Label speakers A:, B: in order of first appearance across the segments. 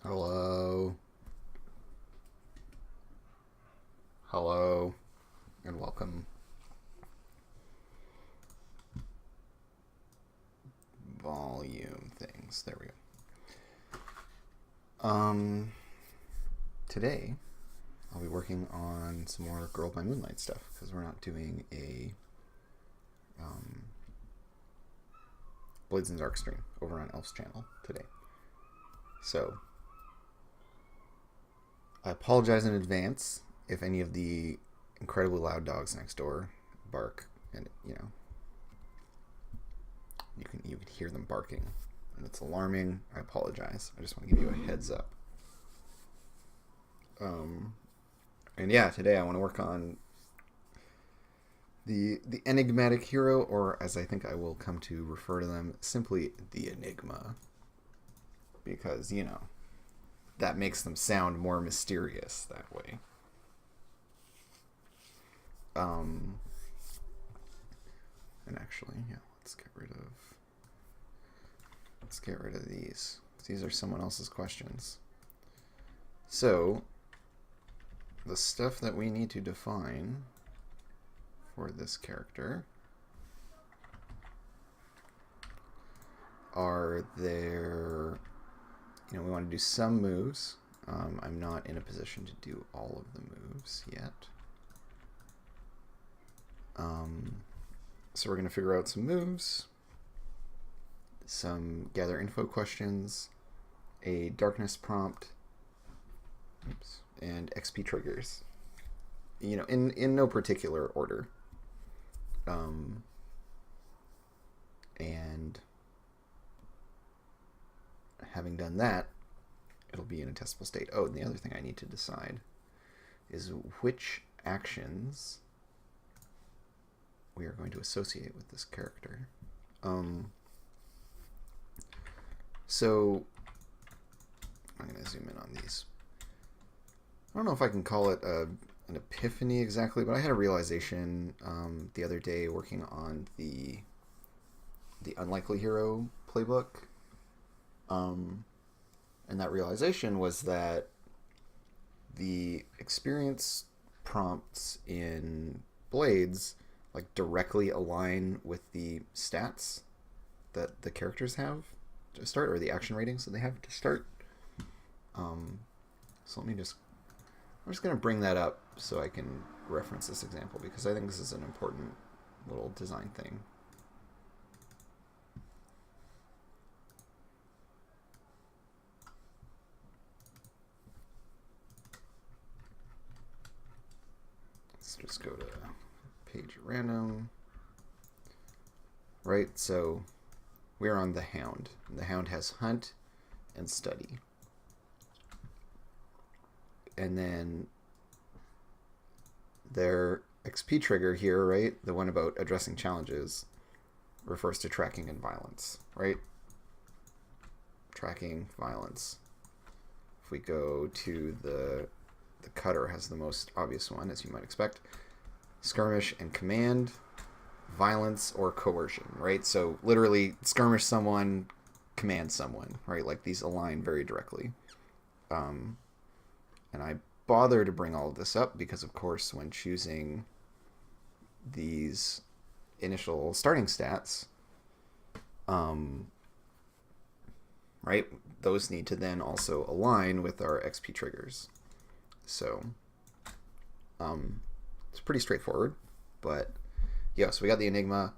A: Hello. Hello. And welcome. Volume things. There we go. Today I'll be working on some more Girl by Moonlight stuff because we're not doing a Blades and Dark stream over on Elf's channel today. So I apologize in advance if any of the incredibly loud dogs next door bark, and you can hear them barking, and it's alarming. I apologize. I just want to give you a heads up. And yeah, today I want to work on the Enigmatic Hero, or as I think I will come to refer to them, simply the Enigma, because that makes them sound more mysterious that way. And actually, yeah, let's get rid of these. These are someone else's questions. So, the stuff that we need to define for this character are there. We want to do some moves. I'm not in a position to do all of the moves yet. So we're going to figure out some moves, some gather info questions, a darkness prompt, and XP triggers. In no particular order. And having done that, it'll be in a testable state. Oh, and the other thing I need to decide is which actions we are going to associate with this character. So I'm going to zoom in on these. I don't know if I can call it an epiphany exactly, but I had a realization the other day working on the Unlikely Hero playbook. And that realization was that the experience prompts in Blades directly align with the stats that the characters have to start, or the action ratings that they have to start. So I'm just going to bring that up so I can reference this example, because I think this is an important little design thing. Let's just go to page at random. Right, so we're on the Hound. The Hound has Hunt and Study. And then their XP trigger here, right, the one about addressing challenges, refers to tracking and violence, right? Tracking, violence. If we go to the Cutter has the most obvious one, as you might expect. Skirmish and Command, violence or coercion, right? So literally skirmish someone, command someone, right? These align very directly. And I bother to bring all of this up because, of course, when choosing these initial starting stats, right, those need to then also align with our XP triggers. So it's pretty straightforward, but yeah, so we got the Enigma.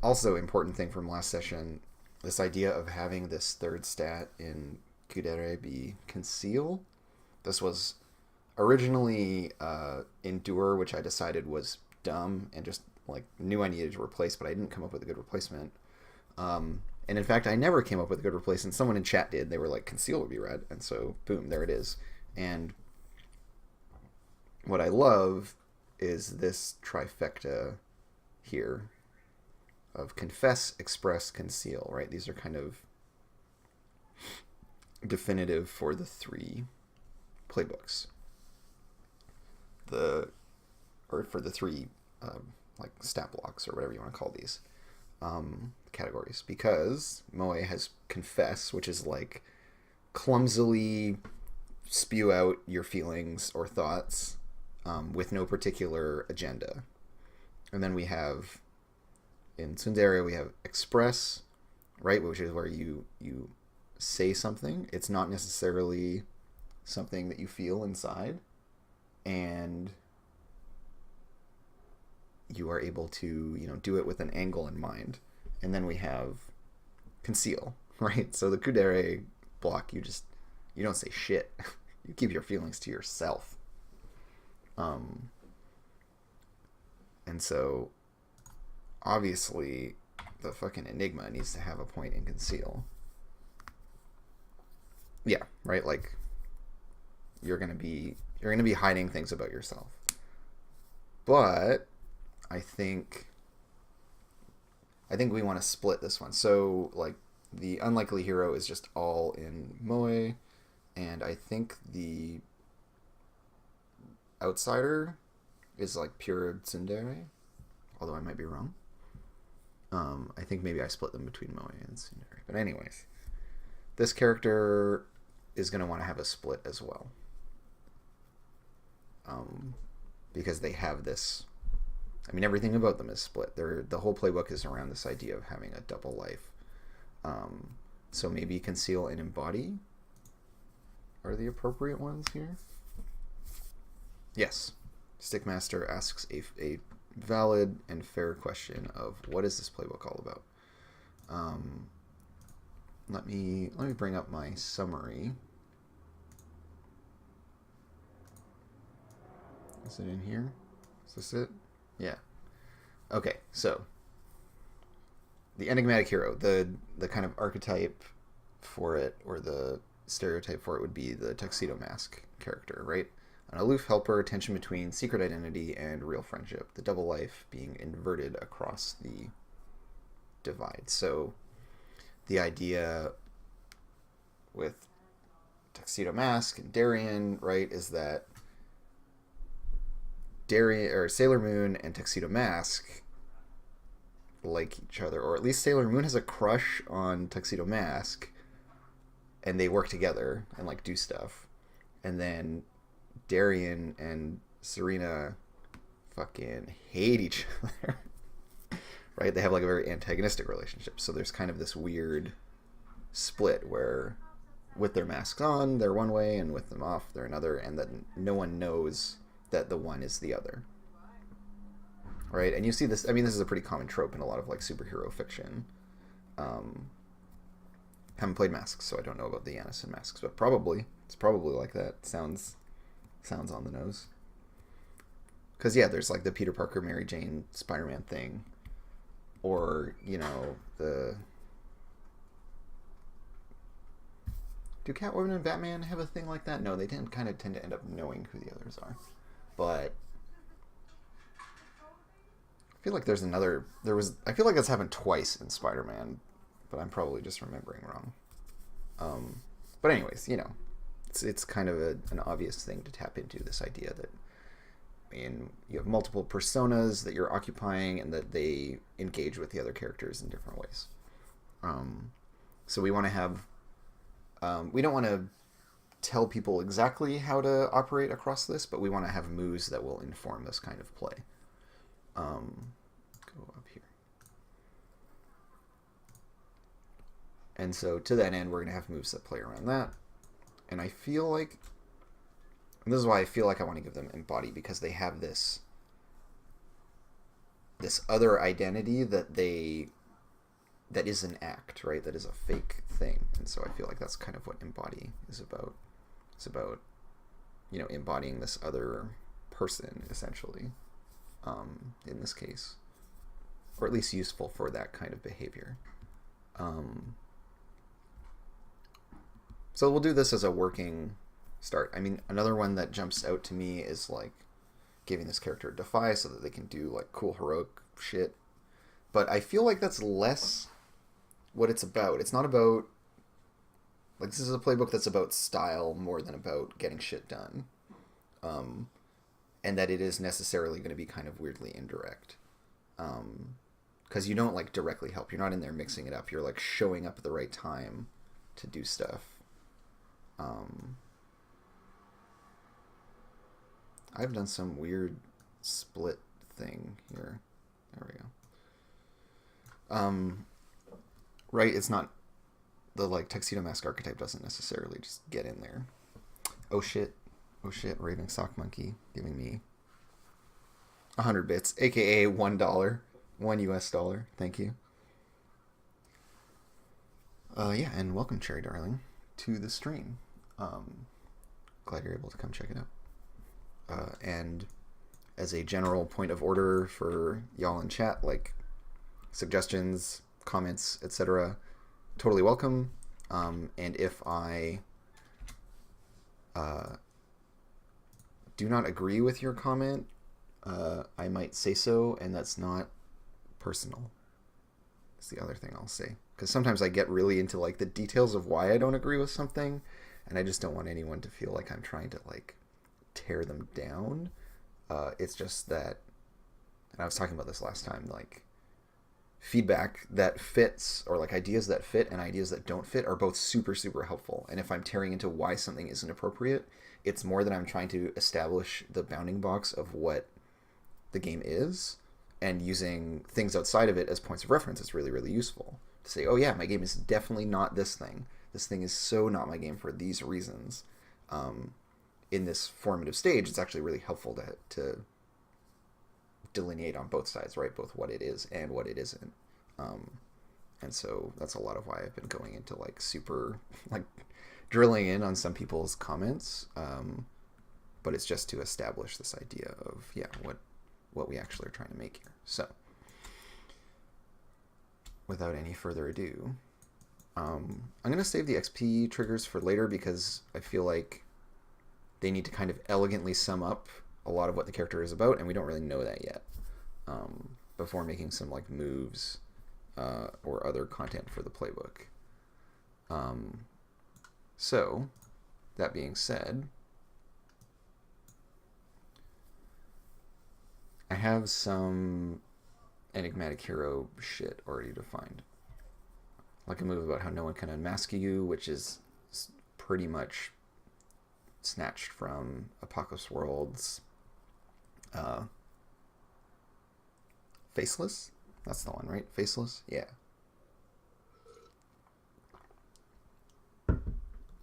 A: Also, important thing from last session, this idea of having this third stat in Kudere be Conceal. This was originally Endure, which I decided was dumb and just knew I needed to replace, but I didn't come up with a good replacement. And in fact, I never came up with a good replacement. Someone in chat did. They were like, Conceal would be red, and so boom, there it is. And what I love is this trifecta here of Confess, Express, Conceal, right? These are kind of definitive for the three playbooks. Or for the three stat blocks, or whatever you want to call these categories, because Moe has Confess, which is clumsily spew out your feelings or thoughts with no particular agenda. And then we have, in tsundere, we have express, right, which is where you say something. It's not necessarily something that you feel inside, and you are able to, do it with an angle in mind. And then we have conceal, right? So the kudere block, you don't say shit. You keep your feelings to yourself. And so obviously the fucking enigma needs to have a point in conceal. Yeah, right? Like you're gonna be hiding things about yourself. But I think we want to split this one. So like the unlikely hero is just all in moe, and I think the outsider is like pure tsundere, although I might be wrong. I think maybe I split them between moe and tsundere. But anyways, this character is going to want to have a split as well. Because they have this... I mean, everything about them is split. The whole playbook is around this idea of having a double life. So maybe conceal and embody are the appropriate ones here. Yes. Stickmaster asks a valid and fair question of what is this playbook all about? Let me bring up my summary. Is it in here? Is this it? Yeah. Okay, so the enigmatic hero, the kind of archetype for it, or the stereotype for it, would be the tuxedo mask character, right? An aloof helper, tension between secret identity and real friendship, the double life being inverted across the divide. So the idea with tuxedo mask and Darien, right, is that Sailor Moon and Tuxedo Mask like each other, or at least Sailor Moon has a crush on Tuxedo Mask, and they work together and like do stuff. And then Darien and Serena fucking hate each other. Right? They have like a very antagonistic relationship. So there's kind of this weird split where with their masks on, they're one way, and with them off, they're another, and that no one knows that the one is the other. Right? And you see this, I mean, this is a pretty common trope in a lot of like superhero fiction. Haven't played Masks, so I don't know about the Anderson Masks, but it's probably like that. Sounds on the nose. Because yeah, there's like the Peter Parker, Mary Jane, Spider-Man thing, or do Catwoman and Batman have a thing like that? No, they tend to end up knowing who the others are. But I feel like I feel like that's happened twice in Spider-Man, but I'm probably just remembering wrong. But anyways, it's kind of an obvious thing to tap into, this idea that, I mean, you have multiple personas that you're occupying and that they engage with the other characters in different ways. So we want to have, we don't want to tell people exactly how to operate across this, but we want to have moves that will inform this kind of play. Go up here. And so to that end, we're going to have moves that play around that. And I feel like, and this is why I feel like I want to give them embody, because they have this other identity that is an act, right? That is a fake thing. And so I feel like that's kind of what embody is about. It's about, embodying this other person, essentially, in this case. Or at least useful for that kind of behavior. So we'll do this as a working start. I mean, another one that jumps out to me is like giving this character a defy so that they can do like cool heroic shit. But I feel like that's less what it's about. It's not about, like, this is a playbook that's about style more than about getting shit done. And that it is necessarily going to be kind of weirdly indirect. Because you don't like directly help. You're not in there mixing it up. You're like showing up at the right time to do stuff. Um, I've done some weird split thing here. There we go. Right, it's not the like tuxedo mask archetype doesn't necessarily just get in there. Oh shit, raving sock monkey giving me 100 bits, aka $1, $1. Thank you. Yeah, and welcome, Cherry Darling, to the stream. Glad you're able to come check it out. And as a general point of order for y'all in chat, like suggestions, comments, etc., totally welcome. And if I do not agree with your comment, I might say so, and that's not personal. That's the other thing I'll say. Because sometimes I get really into like the details of why I don't agree with something, and I just don't want anyone to feel like I'm trying to like tear them down. It's just that, and I was talking about this last time, like feedback that fits, or like ideas that fit and ideas that don't fit, are both super, super helpful. And if I'm tearing into why something isn't appropriate, it's more that I'm trying to establish the bounding box of what the game is, and using things outside of it as points of reference is really, really useful. To say, oh yeah, my game is definitely not this thing. This thing is so not my game for these reasons. In this formative stage, it's actually really helpful to delineate on both sides, right? Both what it is and what it isn't. And so that's a lot of why I've been going into like super, like drilling in on some people's comments. But it's just to establish this idea of, yeah, what we actually are trying to make here. So without any further ado, I'm going to save the XP triggers for later, because I feel like they need to kind of elegantly sum up a lot of what the character is about, and we don't really know that yet before making some like moves or other content for the playbook. So that being said, I have some Enigmatic Hero shit already defined. Like a move about how no one can unmask you, which is pretty much snatched from Apocalypse World's Faceless? That's the one, right? Faceless? Yeah.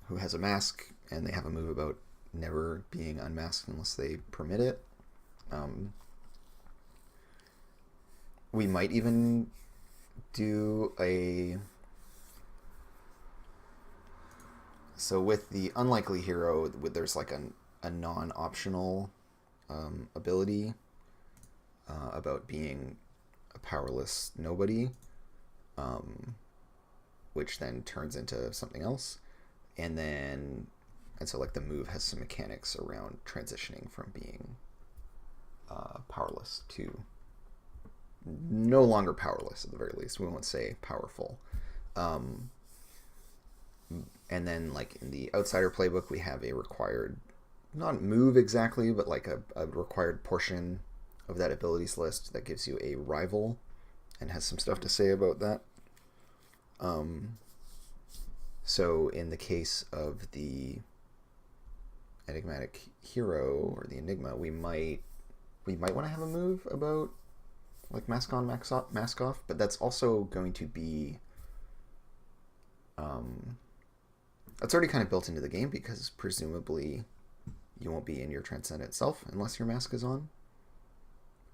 A: Who has a mask, and they have a move about never being unmasked unless they permit it. We might even do a... So with the Unlikely Hero, there's like a non-optional ability about being a powerless nobody, which then turns into something else. And so like the move has some mechanics around transitioning from being powerless to no longer powerless, at the very least. We won't say powerful. And then like in the Outsider playbook, we have a required, not move exactly, but like a required portion of that abilities list that gives you a rival and has some stuff to say about that. So in the case of the Enigmatic Hero or the Enigma, we might want to have a move about like mask on, mask off, but that's also going to be that's already kind of built into the game, because presumably you won't be in your Transcendent self unless your mask is on,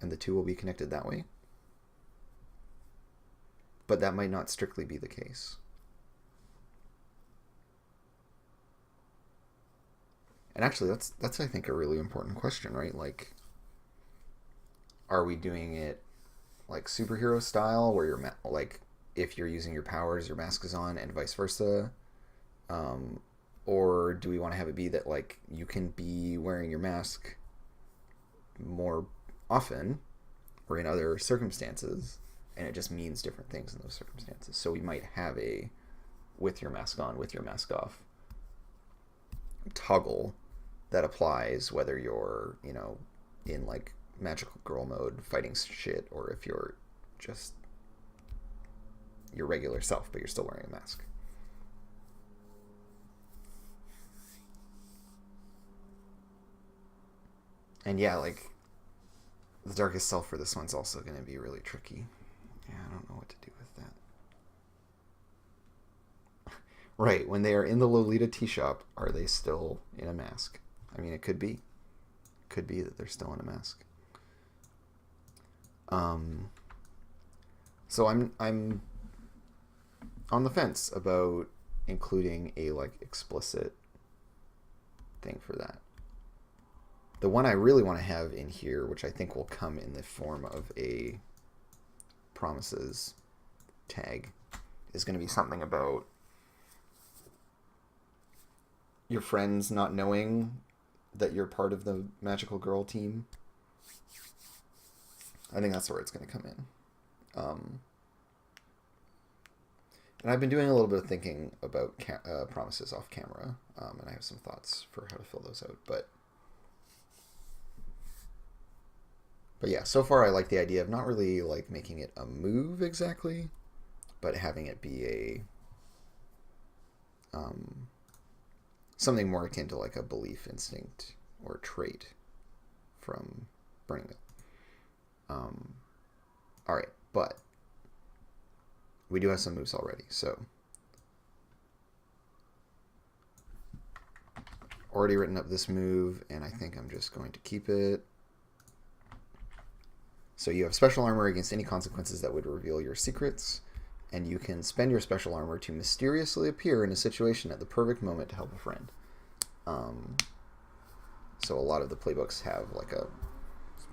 A: and the two will be connected that way. But that might not strictly be the case. And actually, that's I think a really important question, right? Like, are we doing it like superhero style, where you're like, if you're using your powers, your mask is on, and vice versa? Or do we want to have it be that like you can be wearing your mask more often or in other circumstances, and it just means different things in those circumstances? So we might have a with your mask on, with your mask off toggle that applies whether you're, you know, in like magical girl mode fighting shit, or if you're just your regular self but you're still wearing a mask. And yeah, like, the Darkest Self for this one's also going to be really tricky. Yeah, I don't know what to do with that. Right, when they are in the Lolita tea shop, are they still in a mask? I mean, it could be. Could be that they're still in a mask. So I'm on the fence about including a like explicit thing for that. The one I really want to have in here, which I think will come in the form of a promises tag, is going to be something about your friends not knowing that you're part of the magical girl team. I think that's where it's going to come in. And I've been doing a little bit of thinking about promises off camera, and I have some thoughts for how to fill those out. But yeah, so far I like the idea of not really like making it a move exactly, but having it be a something more akin to like a belief, instinct, or trait from Burning It. All right, but we do have some moves already, so already written up this move, and I think I'm just going to keep it. So you have special armor against any consequences that would reveal your secrets, and you can spend your special armor to mysteriously appear in a situation at the perfect moment to help a friend. So a lot of the playbooks have like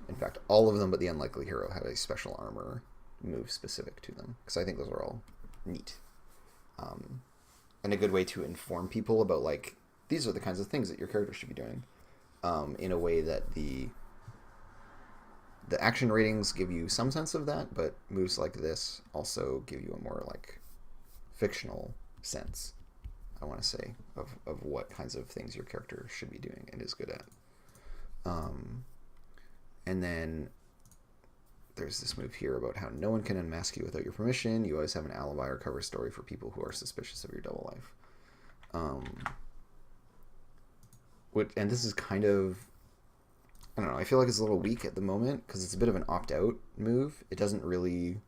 A: in fact, all of them but the Unlikely Hero have a special armor move specific to them, because I think those are all neat. And a good way to inform people about like, these are the kinds of things that your character should be doing, in a way that the action ratings give you some sense of that, but moves like this also give you a more like fictional sense, I want to say, of what kinds of things your character should be doing and is good at. And then there's this move here about how no one can unmask you without your permission. You always have an alibi or cover story for people who are suspicious of your double life. And this is kind of, I don't know, I feel like it's a little weak at the moment because it's a bit of an opt-out move. It doesn't really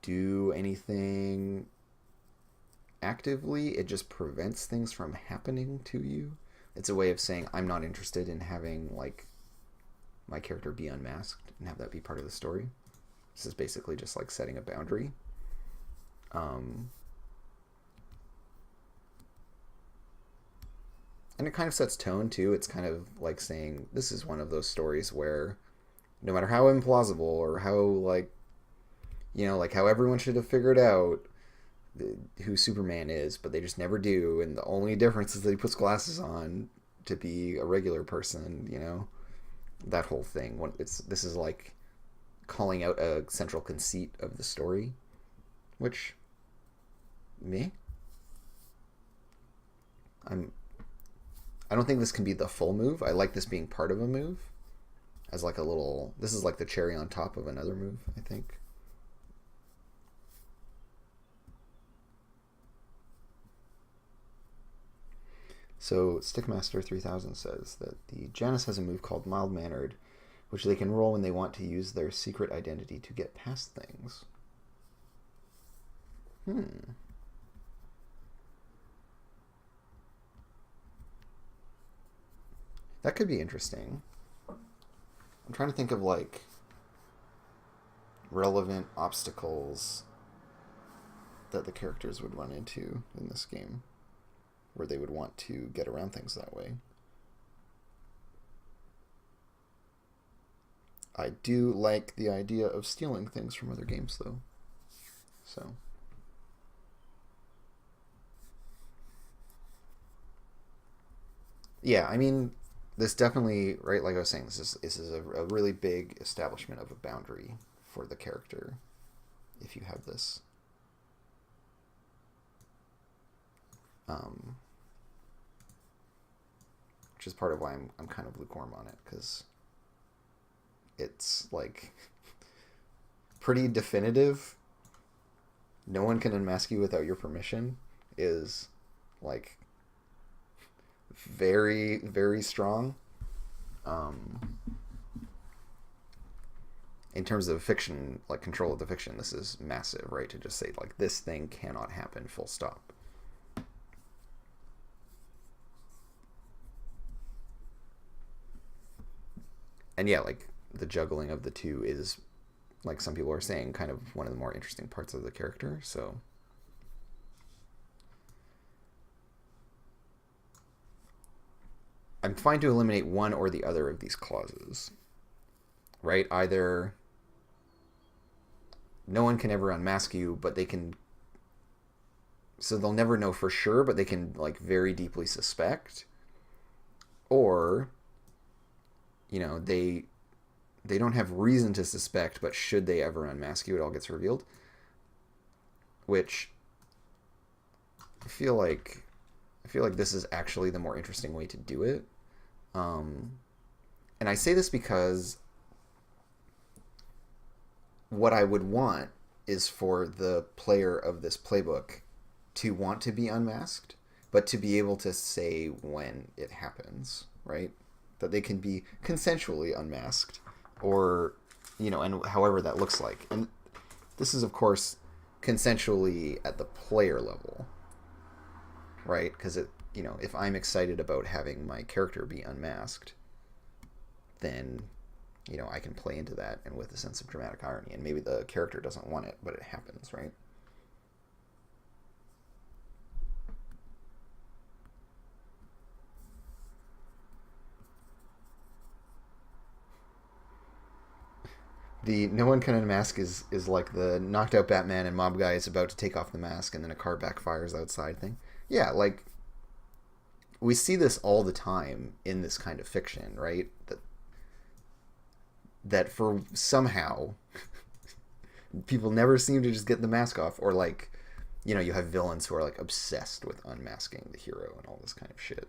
A: do anything actively. It just prevents things from happening to you. It's a way of saying, I'm not interested in having, like, my character be unmasked and have that be part of the story. This is basically just, like, setting a boundary. And it kind of sets tone, too. It's kind of like saying, this is one of those stories where no matter how implausible or how, like, you know, like how everyone should have figured out who Superman is, but they just never do, and the only difference is that he puts glasses on to be a regular person, you know? That whole thing. This is like calling out a central conceit of the story, which, I don't think this can be the full move. I like this being part of a move, as like a little, this is like the cherry on top of another move, I think. So Stickmaster 3000 says that the Janus has a move called Mild Mannered, which they can roll when they want to use their secret identity to get past things. That could be interesting. I'm trying to think of like relevant obstacles that the characters would run into in this game, where they would want to get around things that way. I do like the idea of stealing things from other games, though. So, yeah, I mean, this definitely, right, like I was saying, this is a really big establishment of a boundary for the character if you have this. Which is part of why I'm kind of lukewarm on it, because it's like pretty definitive. No one can unmask you without your permission is like very, very strong. in terms of fiction, like control of the fiction, this is massive, right? To just say, like, this thing cannot happen, full stop. And yeah, like, the juggling of the two is, like some people are saying, kind of one of the more interesting parts of the character, so... I'm fine to eliminate one or the other of these clauses, right? Either no one can ever unmask you, but they can... So they'll never know for sure, but they can, like, very deeply suspect. Or, you know, they don't have reason to suspect, but should they ever unmask you, it all gets revealed. Which I feel like this is actually the more interesting way to do it. And I say this because what I would want is for the player of this playbook to want to be unmasked, but to be able to say when it happens, right? That they can be consensually unmasked, or, you know, and however that looks like. And this is, of course, consensually at the player level, right? Because it, you know, if I'm excited about having my character be unmasked, then, you know, I can play into that and with a sense of dramatic irony. And maybe the character doesn't want it, but it happens, right? The no one can unmask is like the knocked out Batman and mob guy is about to take off the mask and then a car backfires outside thing. Yeah, like, we see this all the time in this kind of fiction, right? That for somehow people never seem to just get the mask off, or, like, you know, you have villains who are, like, obsessed with unmasking the hero and all this kind of shit.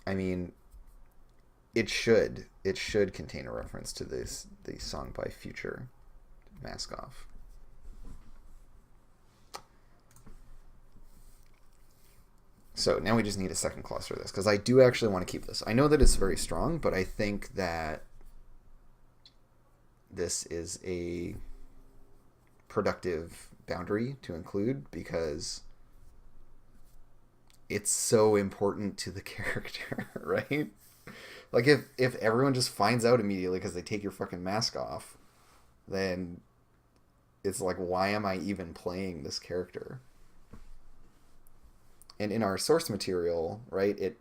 A: I mean, it should contain a reference to the song by Future, Mask Off. So now we just need a second clause for this, because I do actually want to keep this. I know that it's very strong, but I think that this is a productive boundary to include, because it's so important to the character, right? Like, if everyone just finds out immediately because they take your fucking mask off, then it's like, why am I even playing this character? And in our source material, right, it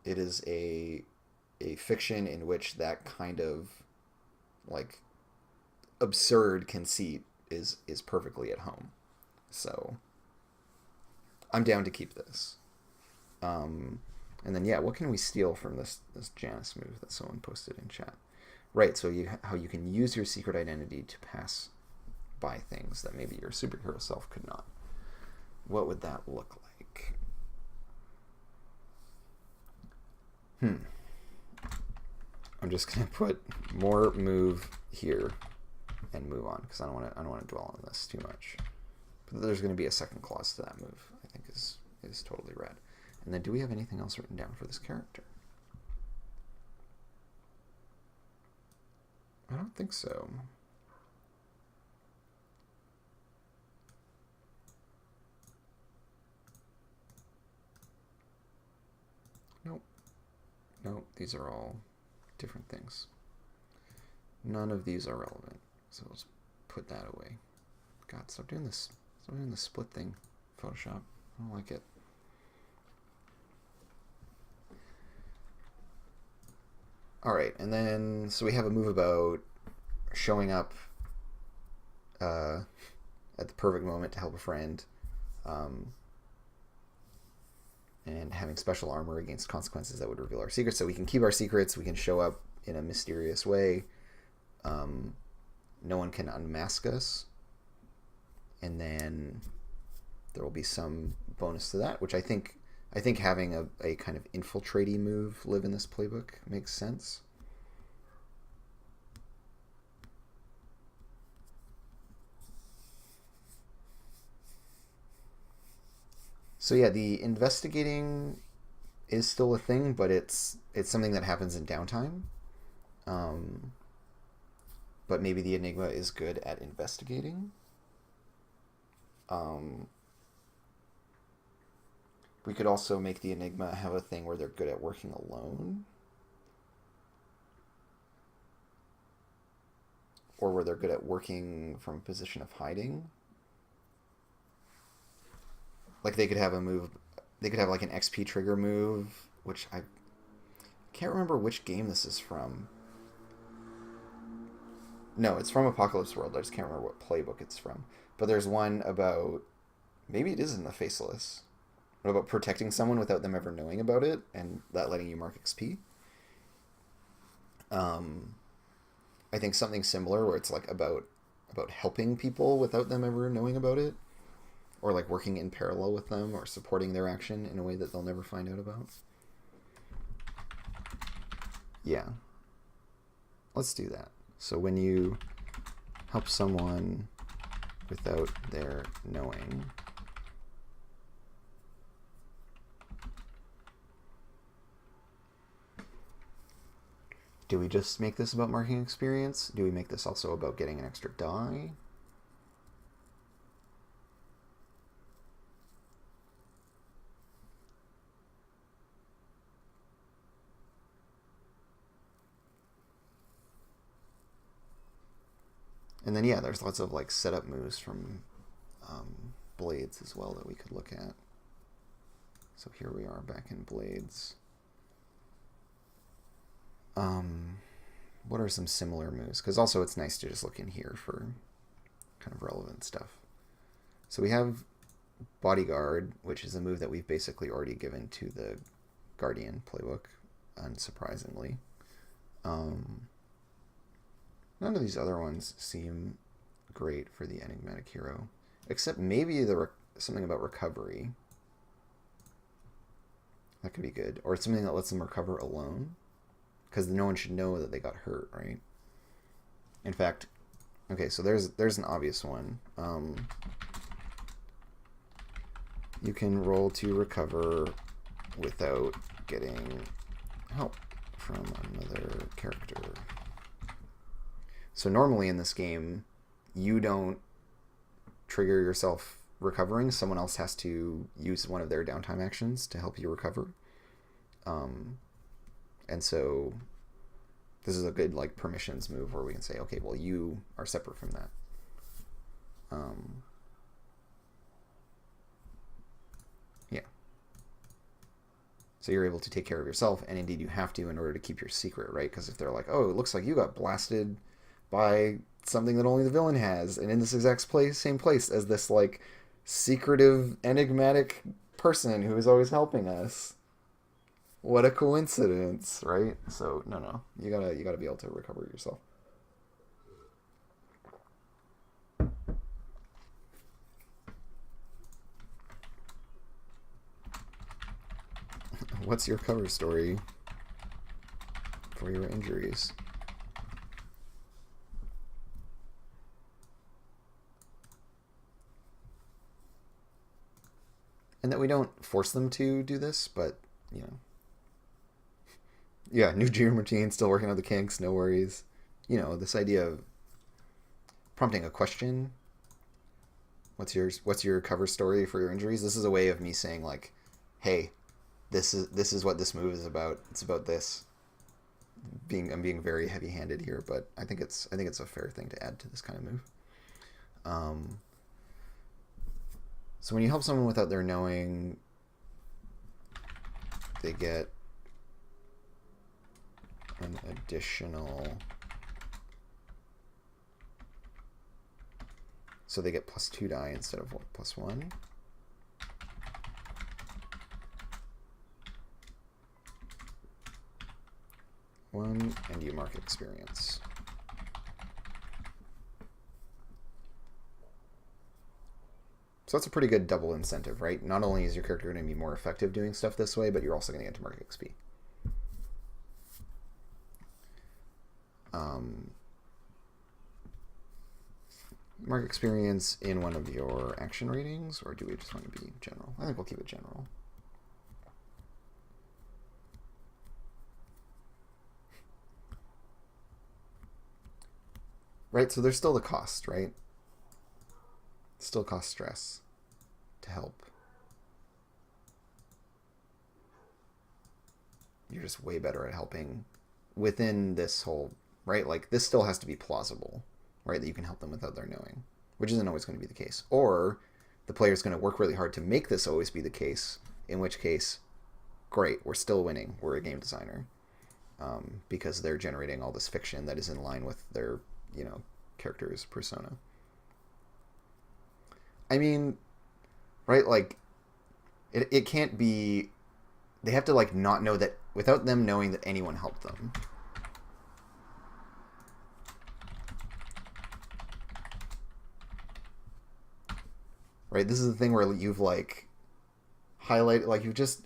A: is a fiction in which that kind of, like, absurd conceit is perfectly at home. So I'm down to keep this. And then, yeah, what can we steal from this Janus move that someone posted in chat? Right, so how you can use your secret identity to pass by things that maybe your superhero self could not. What would that look like? I'm just gonna put more move here and move on, because I don't want to dwell on this too much. But there's going to be a second clause to that move. I think is totally rad. And then, do we have anything else written down for this character? I don't think so. Nope, these are all different things. None of these are relevant, so let's put that away. God, stop doing this. Stop doing the split thing, Photoshop. I don't like it. Alright, and then, so we have a move about showing up at the perfect moment to help a friend, and having special armor against consequences that would reveal our secrets. So we can keep our secrets, we can show up in a mysterious way. No one can unmask us. And then there will be some bonus to that, which I think having a kind of infiltrate-y move live in this playbook makes sense. So yeah, the investigating is still a thing, but it's something that happens in downtime. Um, but maybe the Enigma is good at investigating. Um, we could also make the Enigma have a thing where they're good at working alone. Or where they're good at working from a position of hiding. Like they could have a move, they could have like an XP trigger move, which I can't remember which game this is from. No, it's from Apocalypse World. I just can't remember what playbook it's from. But there's one about, maybe it is in the Faceless, about protecting someone without them ever knowing about it, and that letting you mark XP. I think something similar where it's like about helping people without them ever knowing about it, or like working in parallel with them, or supporting their action in a way that they'll never find out about. Yeah. Let's do that. So when you help someone without their knowing, do we just make this about marking experience? Do we make this also about getting an extra die? And then, yeah, there's lots of like setup moves from Blades as well that we could look at. So here we are back in Blades. What are some similar moves? Because also it's nice to just look in here for kind of relevant stuff. So we have Bodyguard, which is a move that we've basically already given to the Guardian playbook, unsurprisingly. None of these other ones seem great for the Enigmatic Hero, except maybe something about recovery. That could be good. Or something that lets them recover alone, because no one should know that they got hurt, right? In fact, okay, so there's an obvious one. You can roll to recover without getting help from another character. So normally in this game, you don't trigger yourself recovering. Someone else has to use one of their downtime actions to help you recover. And so this is a good like permissions move where we can say, okay, well, you are separate from that. Yeah. So you're able to take care of yourself, and indeed you have to in order to keep your secret, right? Because if they're like, oh, it looks like you got blasted by something that only the villain has, and in this exact same place as this like secretive enigmatic person who is always helping us. What a coincidence, right? So no, you gotta be able to recover yourself. What's your cover story for your injuries? And that we don't force them to do this, but, you know. Yeah, new gym routine, still working on the kinks, no worries. You know, this idea of prompting a question. What's your cover story for your injuries? This is a way of me saying like, hey, this is what this move is about. It's about this. I'm being very heavy-handed here, but I think it's a fair thing to add to this kind of move. So when you help someone without their knowing, they get an additional... So they get +2 die instead of +1. One, and you mark experience. So that's a pretty good double incentive, right? Not only is your character going to be more effective doing stuff this way, but you're also going to get to mark XP. Mark experience in one of your action ratings, or do we just want to be general? I think we'll keep it general. Right, so there's still the cost, right? Still costs stress to help. You're just way better at helping within this whole, right? Like, this still has to be plausible, right? That you can help them without their knowing, which isn't always going to be the case. Or the player's going to work really hard to make this always be the case, in which case, great, we're still winning. We're a game designer. Because they're generating all this fiction that is in line with their, character's persona. I mean, right, like, it can't be... They have to, like, not know that... Without them knowing that anyone helped them. Right, this is the thing where you've, like, highlighted... Like, you've just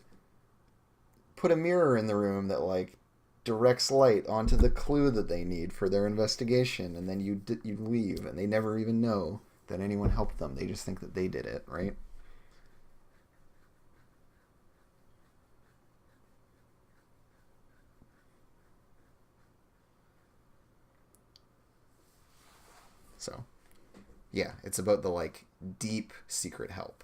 A: put a mirror in the room that, like, directs light onto the clue that they need for their investigation, and then you leave, and they never even know that anyone helped them. They just think that they did it, right? So, yeah, it's about the, like, deep secret help.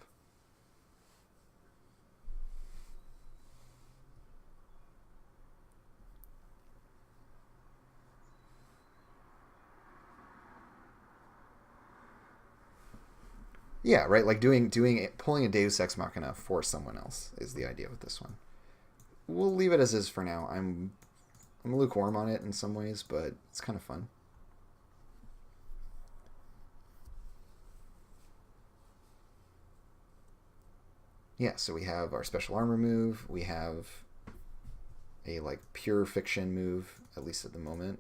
A: Yeah, right. Like pulling a Deus Ex Machina for someone else is the idea with this one. We'll leave it as is for now. I'm lukewarm on it in some ways, but it's kind of fun. Yeah, so we have our special armor move. We have a, like, pure fiction move, at least at the moment,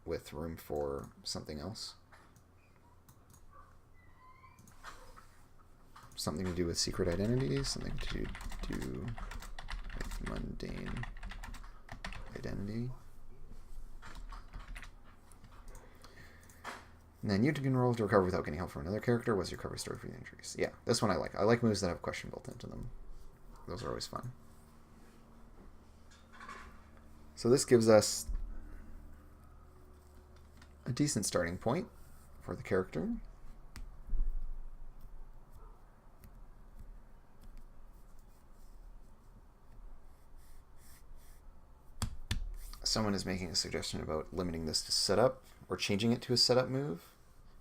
A: with room for something else. Something to do with secret identities, something to do with mundane identity. And then you can roll to recover without getting help from another character. What's your recovery story for the injuries? Yeah, this one I like. I like moves that have question built into them. Those are always fun. So this gives us a decent starting point for the character. Someone is making a suggestion about limiting this to setup or changing it to a setup move.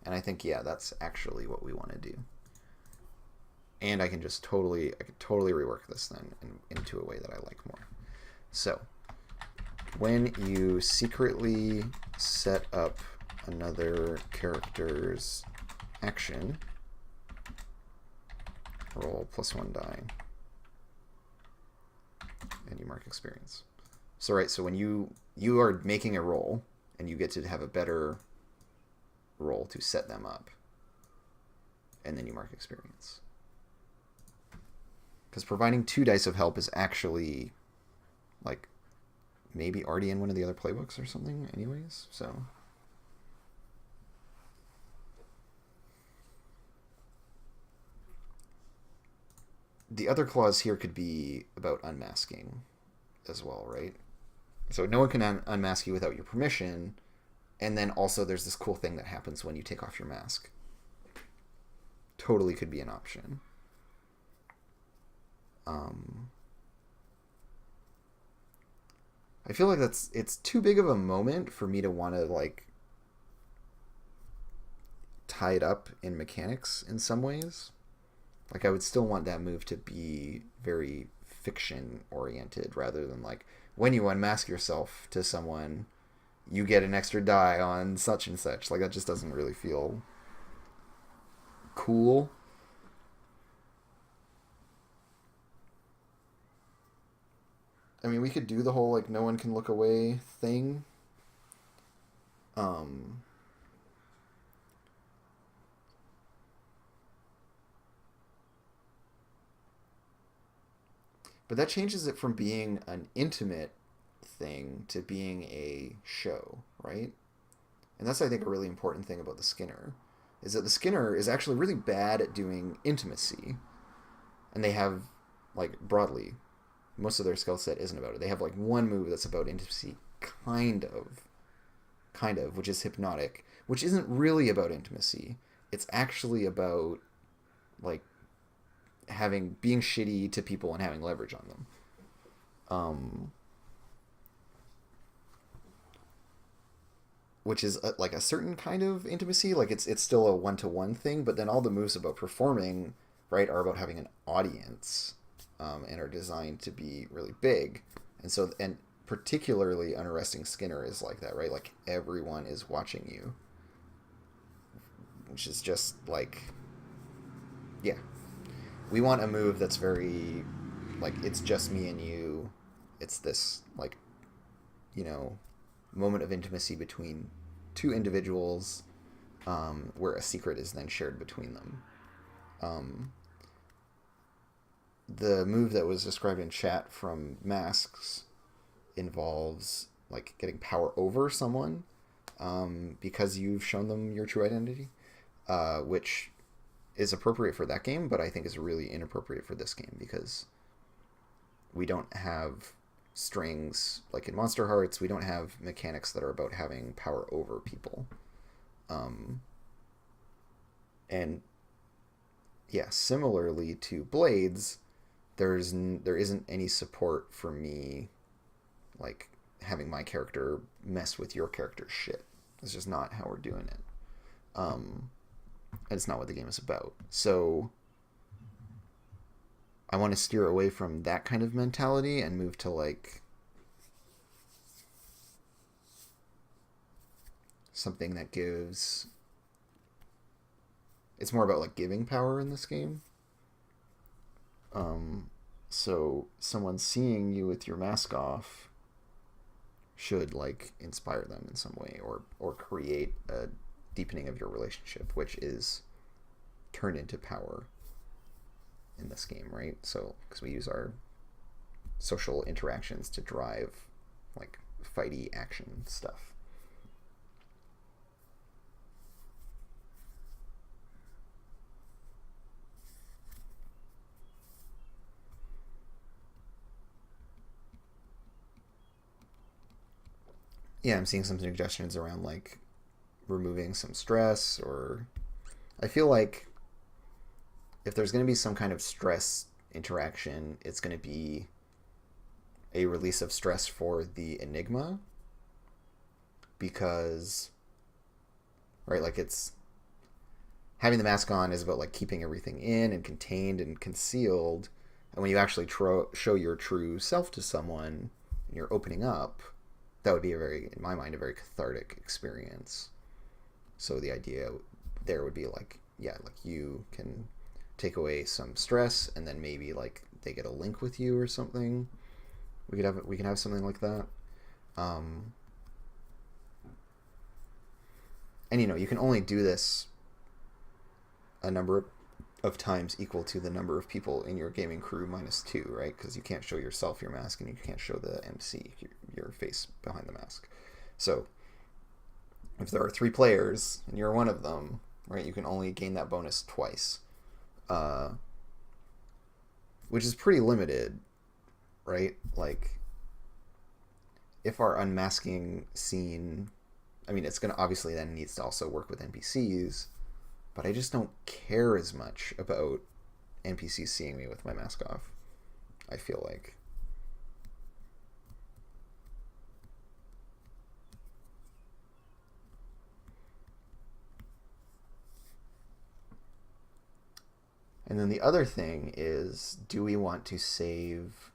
A: And I think, yeah, that's actually what we want to do. And I could totally rework this then into a way that I like more. So, when you secretly set up another character's action, roll +1 die, and you mark experience. So, right, so when you are making a roll, and you get to have a better roll to set them up, and then you mark experience. Because providing 2 dice of help is actually, like, maybe already in one of the other playbooks or something anyways, so... The other clause here could be about unmasking as well, right? So no one can unmask you without your permission, and then also there's this cool thing that happens when you take off your mask. Totally could be an option. I feel like it's too big of a moment for me to want to, like, tie it up in mechanics in some ways. Like, I would still want that move to be very fiction oriented rather than, like, when you unmask yourself to someone, you get an extra die on such and such. Like, that just doesn't really feel cool. I mean, we could do the whole, like, no one can look away thing. But that changes it from being an intimate thing to being a show, right? And that's, I think, a really important thing about the Skinner. is that the Skinner is actually really bad at doing intimacy, and they have, like, broadly, most of their skill set isn't about it. They have like one move that's about intimacy, kind of, which is hypnotic, which isn't really about intimacy. It's actually about like being shitty to people and having leverage on them. Which is like a certain kind of intimacy. Like it's still a one-to-one thing, but then all the moves about performing, right, are about having an audience, and are designed to be really big. And particularly Unarresting Skinner is like that, right? Like everyone is watching you, which is just like, yeah. We want a move that's very, like, it's just me and you. It's this, like, moment of intimacy between two individuals, where a secret is then shared between them. The move that was described in chat from Masks involves, like, getting power over someone, because you've shown them your true identity, which is appropriate for that game, but I think is really inappropriate for this game because we don't have strings like in Monster Hearts. We don't have mechanics that are about having power over people. And yeah, similarly to Blades, there isn't any support for me, like, having my character mess with your character's shit. It's just not how we're doing it. And it's not what the game is about. So I want to steer away from that kind of mentality and move to, like, something that gives... It's more about, like, giving power in this game. So someone seeing you with your mask off should, like, inspire them in some way, or create a deepening of your relationship, which is turned into power in this game, right? So, because we use our social interactions to drive, like, fighty action stuff. Yeah, I'm seeing some suggestions around, like, removing some stress, or I feel like if there's going to be some kind of stress interaction, it's going to be a release of stress for the Enigma, because, right, like, it's having the mask on is about, like, keeping everything in and contained and concealed, and when you actually show your true self to someone and you're opening up, that would be in my mind, a very cathartic experience. So the idea there would be, like, yeah, like, you can take away some stress, and then maybe, like, they get a link with you or something. We can have something like that. And you can only do this a number of times equal to the number of people in your gaming crew minus 2, right? Because you can't show yourself your mask, and you can't show the MC your face behind the mask. So if there are 3 players and you're one of them, right, you can only gain that bonus twice, which is pretty limited, right? Like, if our unmasking scene, I mean, it's going to obviously then needs to also work with NPCs, but I just don't care as much about NPCs seeing me with my mask off, I feel like. And then the other thing is, do we want to save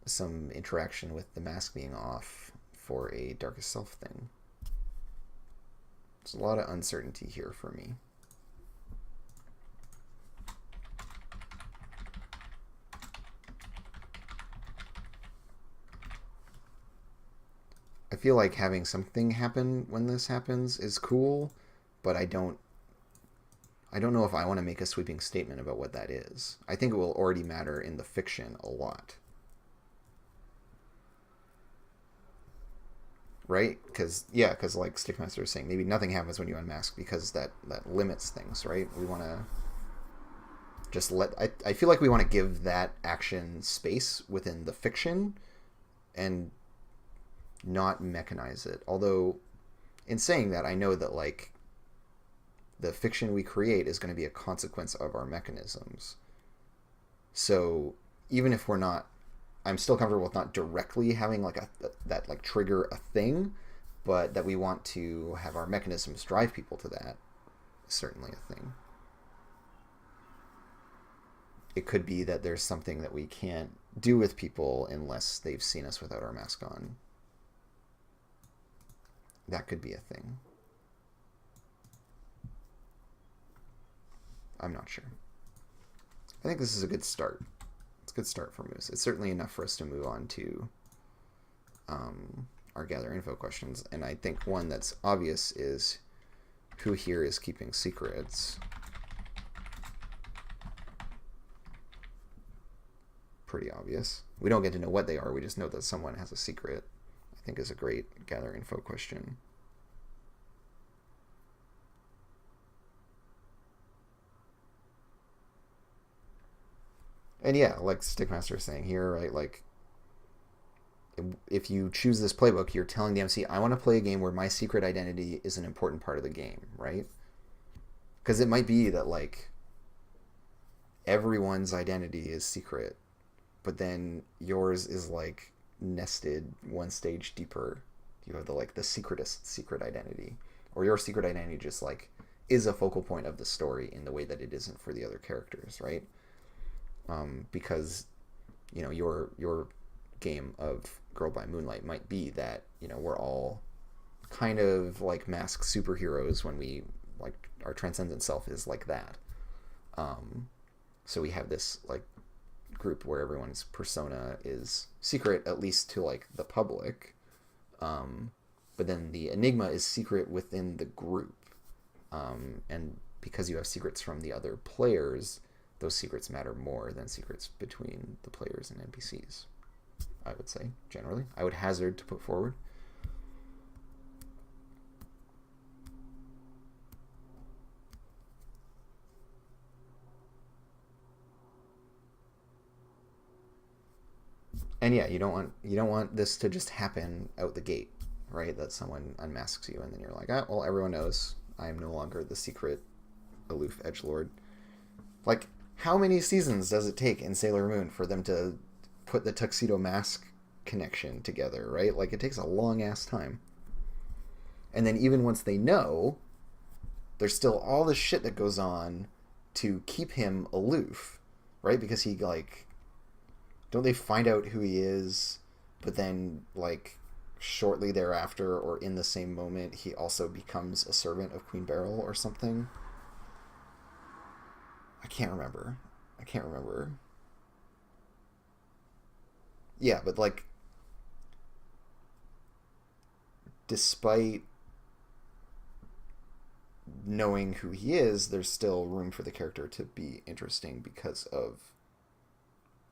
A: some interaction with the mask being off for a Darkest Self thing? There's a lot of uncertainty here for me. I feel like having something happen when this happens is cool, but I don't know if I want to make a sweeping statement about what that is. I think it will already matter in the fiction a lot. right? Because like Stickmaster is saying, maybe nothing happens when you unmask because that limits things, right? We want to just I feel like we want to give that action space within the fiction and not mechanize it. Although, in saying that, I know that like the fiction we create is going to be a consequence of our mechanisms. So even if we're not, I'm still comfortable with not directly having like that like trigger a thing, but that we want to have our mechanisms drive people to that is certainly a thing. It could be that there's something that we can't do with people unless they've seen us without our mask on. That could be a thing. I'm not sure. I think this is a good start. It's a good start for Moose. It's certainly enough for us to move on to our gather info questions. And I think one that's obvious is who here is keeping secrets? Pretty obvious. We don't get to know what they are. We just know that someone has a secret. I think is a great gather info question. And yeah, like Stickmaster is saying here, right? Like, if you choose this playbook, you're telling the MC, I want to play a game where my secret identity is an important part of the game, right? Because it might be that, like, everyone's identity is secret, but then yours is, like, nested one stage deeper. You have the secretest secret identity. Or your secret identity just, like, is a focal point of the story in the way that it isn't for the other characters, right? Because, you know, your game of Girl by Moonlight might be that, you know, we're all kind of like masked superheroes when we, like, our transcendent self is like that. So we have this, like, group where everyone's persona is secret, at least to, like, the public. But then the enigma is secret within the group. And because you have secrets from the other players, those secrets matter more than secrets between the players and NPCs, I would say, generally. I would hazard to put forward. And yeah, you don't want this to just happen out the gate, right? That someone unmasks you and then you're like, well, everyone knows I am no longer the secret aloof edgelord. Like, how many seasons does it take in Sailor Moon for them to put the tuxedo mask connection together, right? Like, it takes a long-ass time. And then even once they know, there's still all this shit that goes on to keep him aloof, right? Because he, like... Don't they find out who he is, but then, like, shortly thereafter or in the same moment, he also becomes a servant of Queen Beryl or something? I can't remember. Yeah, but, like, despite knowing who he is, there's still room for the character to be interesting because of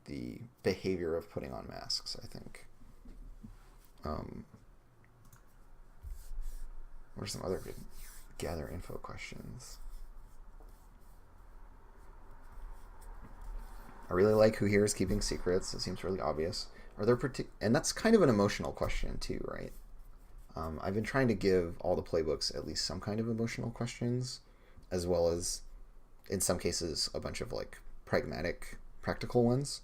A: the behavior of putting on masks, I think. What are some other good gather info questions? I really like who here is keeping secrets. It seems really obvious. Are there and that's kind of an emotional question too, right? I've been trying to give all the playbooks at least some kind of emotional questions, as well as, in some cases, a bunch of, like, pragmatic, practical ones.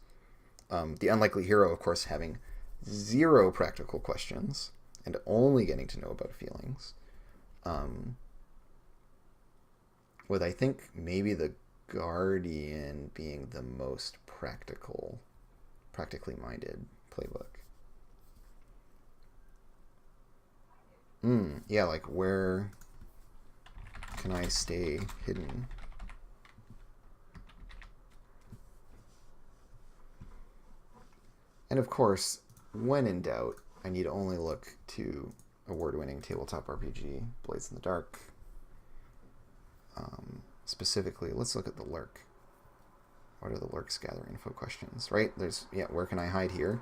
A: The Unlikely Hero, of course, having 0 practical questions and only getting to know about feelings. With, I think, maybe the Guardian being the most practically minded playbook. Yeah, like, where can I stay hidden? And of course, when in doubt, I need only look to award-winning tabletop RPG, Blades in the Dark. Specifically, let's look at the Lurk. What are the Lurk's gather info questions, right? There's, where can I hide here?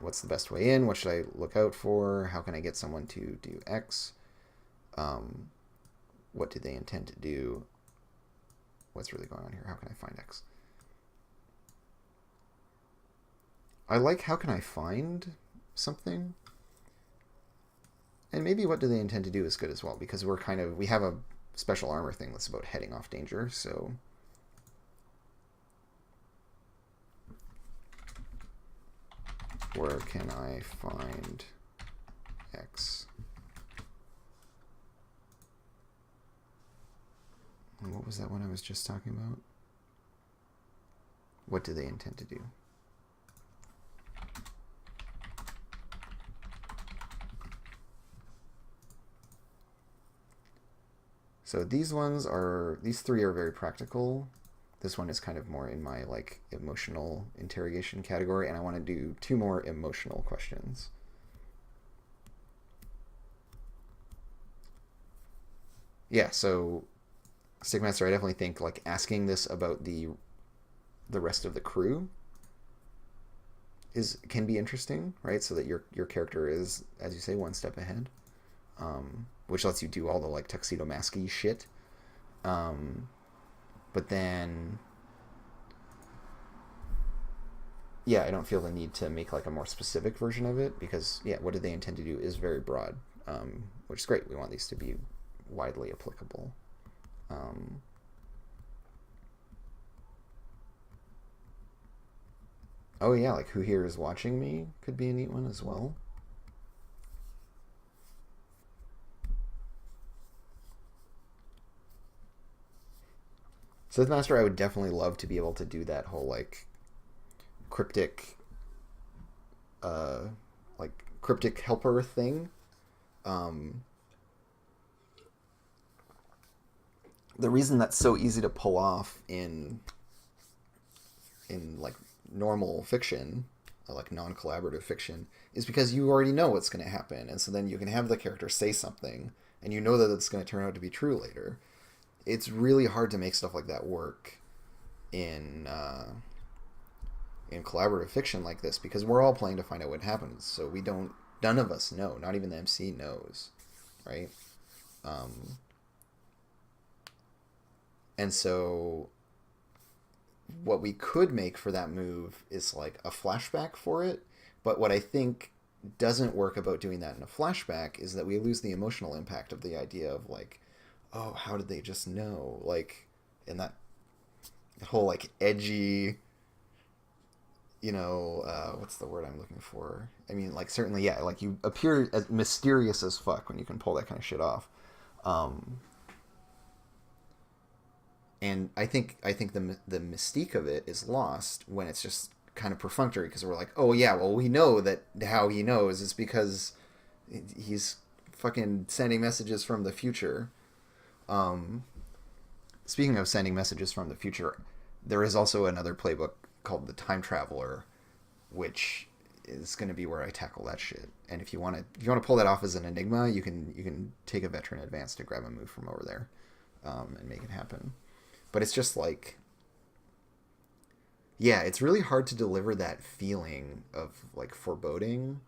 A: What's the best way in? What should I look out for? How can I get someone to do X? What do they intend to do? What's really going on here? How can I find X? I like how can I find something? And maybe what do they intend to do is good as well, because we have a special armor thing that's about heading off danger, so... Where can I find X? And what was that one I was just talking about? What do they intend to do? So these three are very practical. This one is kind of more in my like emotional interrogation category, and I want to do 2 more emotional questions. Yeah, so Stickmaster, I definitely think like asking this about the rest of the crew can be interesting, right? So that your character is, as you say, 1 step ahead. Which lets you do all the like tuxedo masky shit. But then, yeah, I don't feel the need to make like a more specific version of it because, yeah, what do they intend to do is very broad, which is great. We want these to be widely applicable. Oh yeah, like who here is watching me could be a neat one as well. Sith Master, I would definitely love to be able to do that whole like cryptic, cryptic helper thing. The reason that's so easy to pull off in like normal fiction, like non-collaborative fiction, is because you already know what's going to happen, and so then you can have the character say something, and you know that it's going to turn out to be true later. It's really hard to make stuff like that work in collaborative fiction like this because we're all playing to find out what happens. So none of us know. Not even the MC knows, right? And so what we could make for that move is like a flashback for it. But what I think doesn't work about doing that in a flashback is that we lose the emotional impact of the idea of like, oh, how did they just know? Like, in that whole like edgy, what's the word I'm looking for? I mean, like certainly, yeah, like you appear as mysterious as fuck when you can pull that kind of shit off. And I think the mystique of it is lost when it's just kind of perfunctory because we're like, oh yeah, well we know that how he knows is because he's fucking sending messages from the future. Speaking of sending messages from the future, there is also another playbook called the Time Traveler, which is going to be where I tackle that shit. And if you want to pull that off as an enigma, you can take a veteran advance to grab a move from over there, and make it happen. But it's just like, yeah, it's really hard to deliver that feeling of like foreboding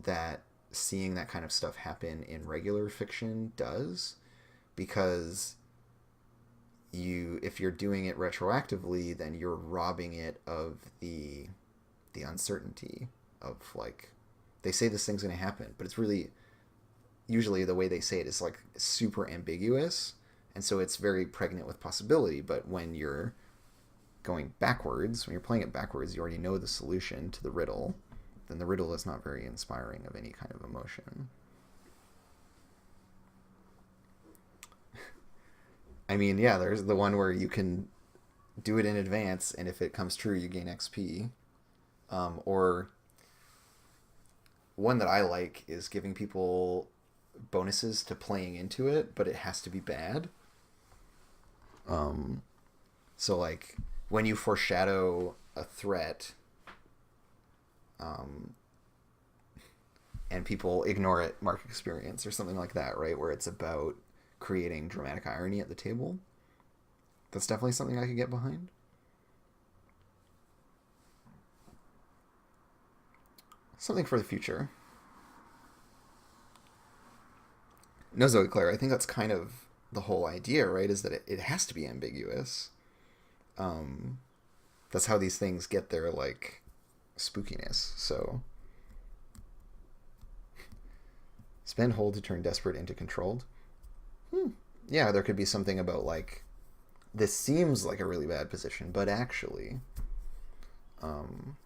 A: that seeing that kind of stuff happen in regular fiction does, because if you're doing it retroactively, then you're robbing it of the uncertainty of like, they say this thing's going to happen, but it's really usually the way they say it is like super ambiguous, and so it's very pregnant with possibility. But when you're going backwards, when you're playing it backwards, you already know the solution to the riddle, then the riddle is not very inspiring of any kind of emotion. I mean, yeah, there's the one where you can do it in advance, and if it comes true, you gain XP. Or one that I like is giving people bonuses to playing into it, but it has to be bad. So like when you foreshadow a threat, and people ignore it, mark experience or something like that, right? Where it's about creating dramatic irony at the table. That's definitely something I could get behind. something for the future. No, Zoe Claire, I think that's kind of the whole idea, right? Is that it has to be ambiguous. Um, that's how these things get their, like, spookiness. So, spend hold to turn desperate into controlled. Yeah, there could be something about, like, this seems like a really bad position, but actually, um,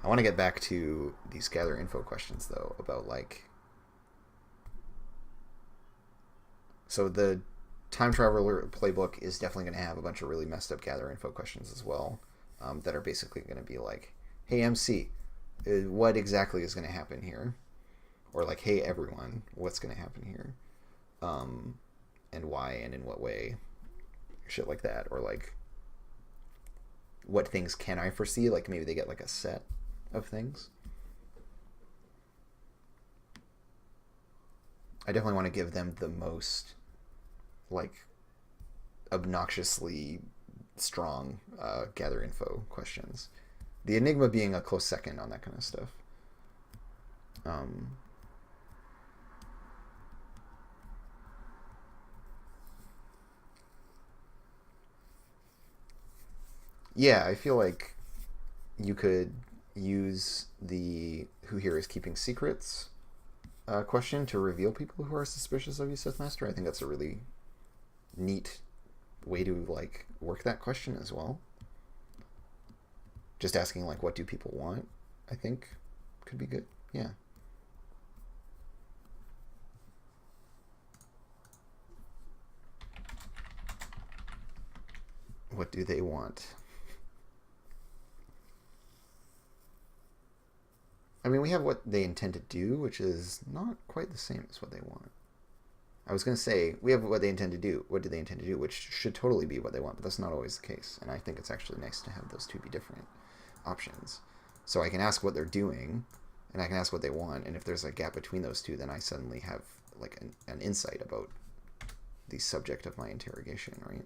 A: I want to get back to these gather info questions, though, about, like, so the time traveler playbook is definitely going to have a bunch of really messed up gather info questions as well, that are basically going to be like, hey MC, what exactly is going to happen here, or like, hey everyone, what's going to happen here, and why and in what way, shit like that, or like, what things can I foresee, like maybe they get like a set of things. I definitely want to give them the most, like, obnoxiously strong gather info questions. The Enigma being a close second on that kind of stuff. Yeah, I feel like you could use the "Who here is keeping secrets" question to reveal people who are suspicious of you, Sith Master. I think that's a really neat way to, like, work that question as well. Just asking, like, what do people want, I think could be good. Yeah. What do they want? I mean, we have what they intend to do, which is not quite the same as what they want. I was going to say, we have what they intend to do. What do they intend to do? Which should totally be what they want, but that's not always the case. And I think it's actually nice to have those two be different options. So I can ask what they're doing, and I can ask what they want, and if there's a gap between those two, then I suddenly have, like, an insight about the subject of my interrogation, right?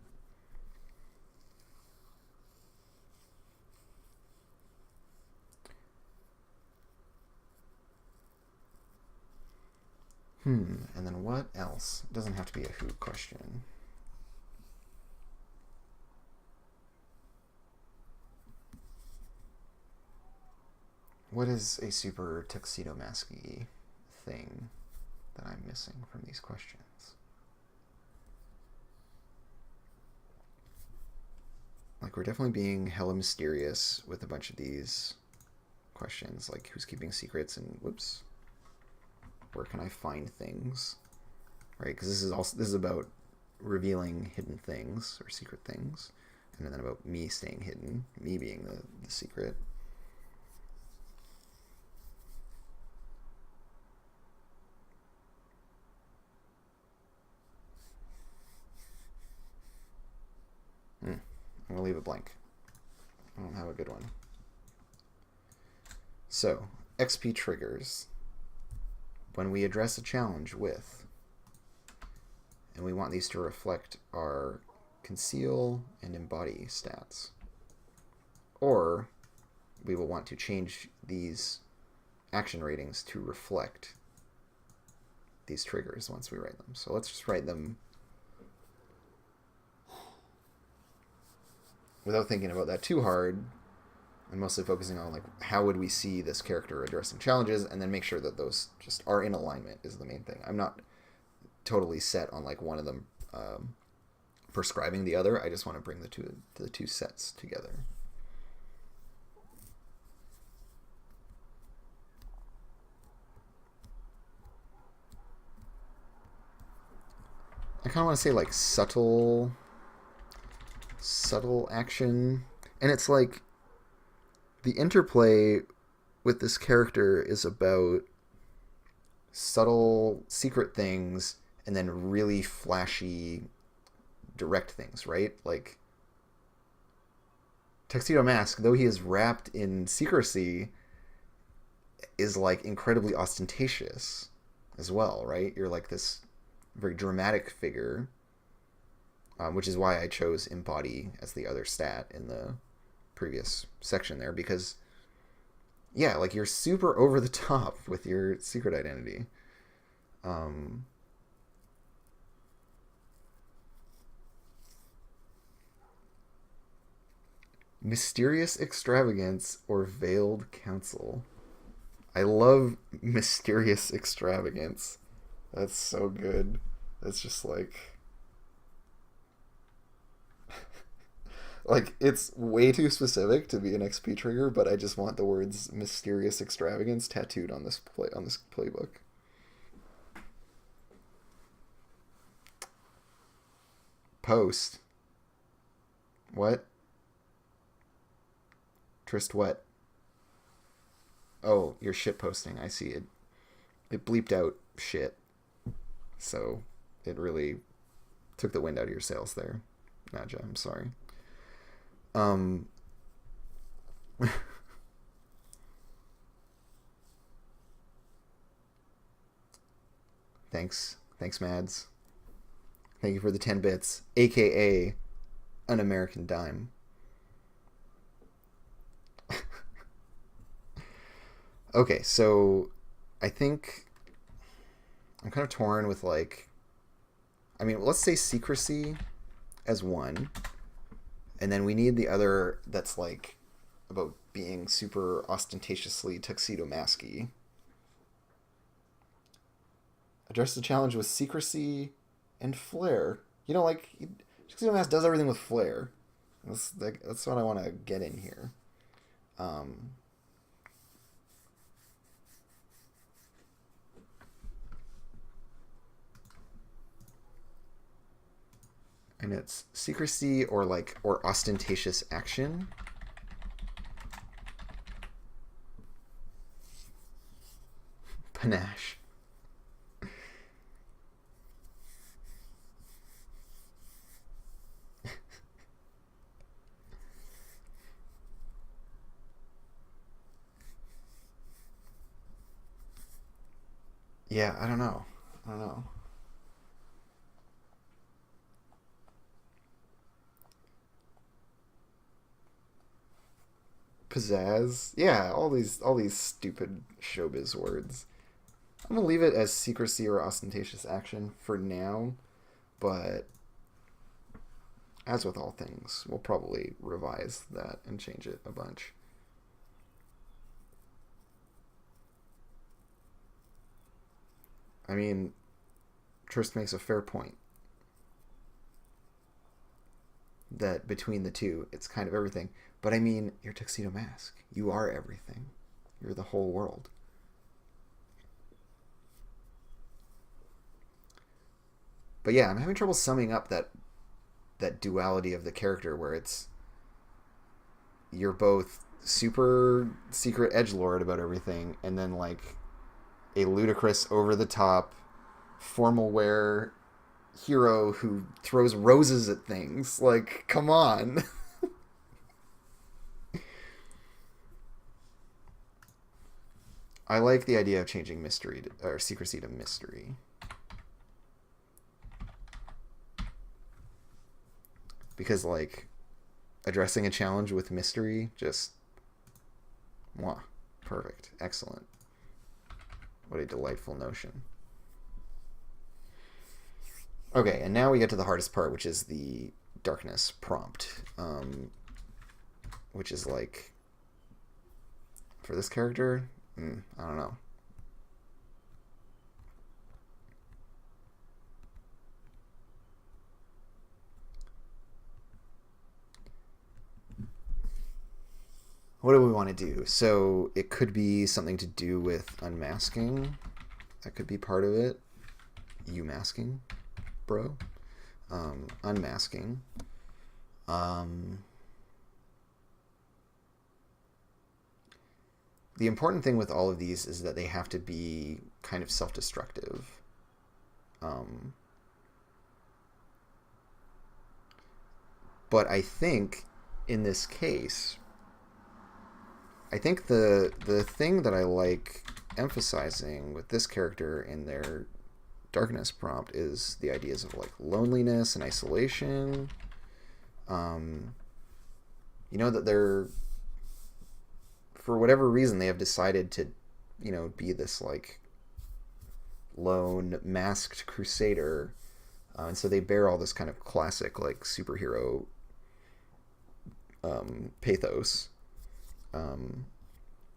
A: And then what else? It doesn't have to be a who question. What is a super tuxedo mask-y thing that I'm missing from these questions? Like, we're definitely being hella mysterious with a bunch of these questions, like who's keeping secrets and whoops, where can I find things, right? Because this is about revealing hidden things or secret things, and then about me staying hidden, me being the secret. I'm gonna leave it blank. I don't have a good one. So, XP triggers. When we address a challenge with, and we want these to reflect our conceal and embody stats, or we will want to change these action ratings to reflect these triggers once we write them. So let's just write them without thinking about that too hard, and mostly focusing on, like, how would we see this character addressing challenges, and then make sure that those just are in alignment is the main thing. I'm not totally set on, like, one of them prescribing the other. I just want to bring the two sets together. I kind of want to say, like, subtle action, and it's like the interplay with this character is about subtle secret things and then really flashy direct things, right? Like, Tuxedo Mask, though he is wrapped in secrecy, is, like, incredibly ostentatious as well, right? You're like this very dramatic figure, which is why I chose embody as the other stat in the previous section there, because yeah, like you're super over the top with your secret identity. Um, Mysterious extravagance or veiled counsel. I love mysterious extravagance. That's so good. That's just like it's way too specific to be an XP trigger, but I just want the words mysterious extravagance tattooed on this playbook. Post. What? Trist what? Oh, you're shit posting. I see it. It bleeped out shit. So it really took the wind out of your sails there, Nadja. I'm sorry. Um Thanks, Mads. Thank you for the 10 bits, aka an American dime. Okay, so I think I'm kind of torn with like, I mean, let's say secrecy as one, and then we need the other that's like about being super ostentatiously tuxedo masky. Address the challenge with secrecy and flair. You know, like tuxedo mask does everything with flair. That's what I want to get in here. Um, and it's secrecy or ostentatious action. Panache. Yeah, I don't know. Pizzazz. Yeah, all these stupid showbiz words. I'm gonna leave it as secrecy or ostentatious action for now, but as with all things, we'll probably revise that and change it a bunch. I mean, Trist makes a fair point that between the two, it's kind of everything. But I mean, your tuxedo mask. You are everything. You're the whole world. But yeah, I'm having trouble summing up that duality of the character where it's you're both super secret edgelord about everything, and then like a ludicrous, over the top, formal wear hero who throws roses at things. Like, come on. I like the idea of changing mystery or secrecy to mystery. Because like addressing a challenge with mystery, just mwah, perfect, excellent. What a delightful notion. Okay, and now we get to the hardest part, which is the darkness prompt, which is like for this character, I don't know. What do we want to do? So it could be something to do with unmasking. That could be part of it. You masking, bro. Unmasking. The important thing with all of these is that they have to be kind of self-destructive. But I think in this case, I think the thing that I like emphasizing with this character in their darkness prompt is the ideas of like loneliness and isolation, you know that they're, for whatever reason, they have decided to, be this like lone masked crusader, and so they bear all this kind of classic like superhero pathos. Um,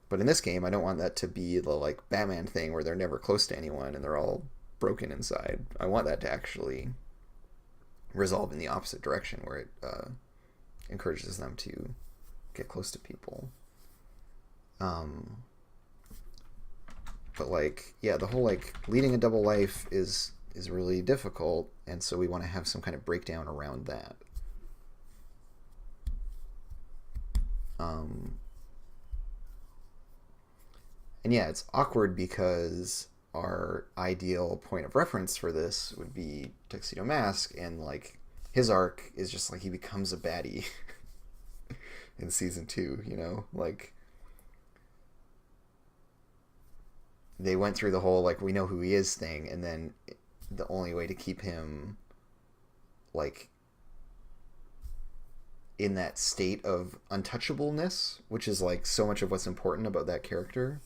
A: but in this game, I don't want that to be the like Batman thing where they're never close to anyone and they're all broken inside. I want that to actually resolve in the opposite direction, where it encourages them to get close to people. But like, yeah, the whole like leading a double life is really difficult, and so we want to have some kind of breakdown around that. And yeah, it's awkward because our ideal point of reference for this would be Tuxedo Mask, and like his arc is just like he becomes a baddie in season 2, like they went through the whole like we know who he is thing, and then the only way to keep him like in that state of untouchableness, which is like so much of what's important about that character,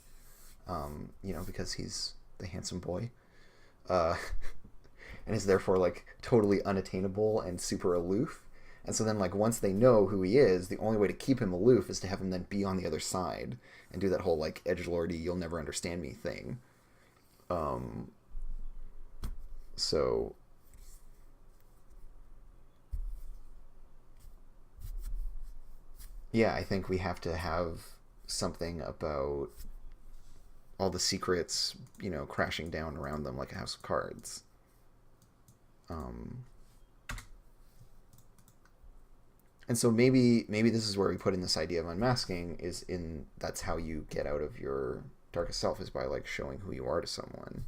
A: because he's the handsome boy, and is therefore like totally unattainable and super aloof. And so then like once they know who he is, the only way to keep him aloof is to have him then be on the other side and do that whole like edgelordy you'll never understand me thing. So yeah, I think we have to have something about all the secrets, crashing down around them like a house of cards. And so maybe this is where we put in this idea of unmasking, that's how you get out of your darkest self, is by like showing who you are to someone.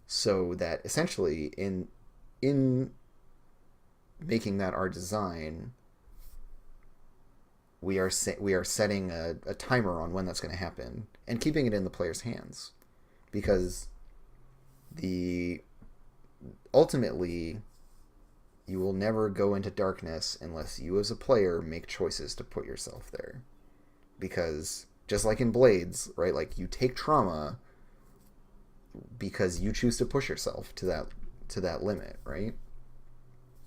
A: So that essentially in making that our design, we are setting a timer on when that's going to happen and keeping it in the player's hands, because ultimately you will never go into darkness unless you as a player make choices to put yourself there. Because just like in Blades, right, like you take trauma because you choose to push yourself to that limit, right?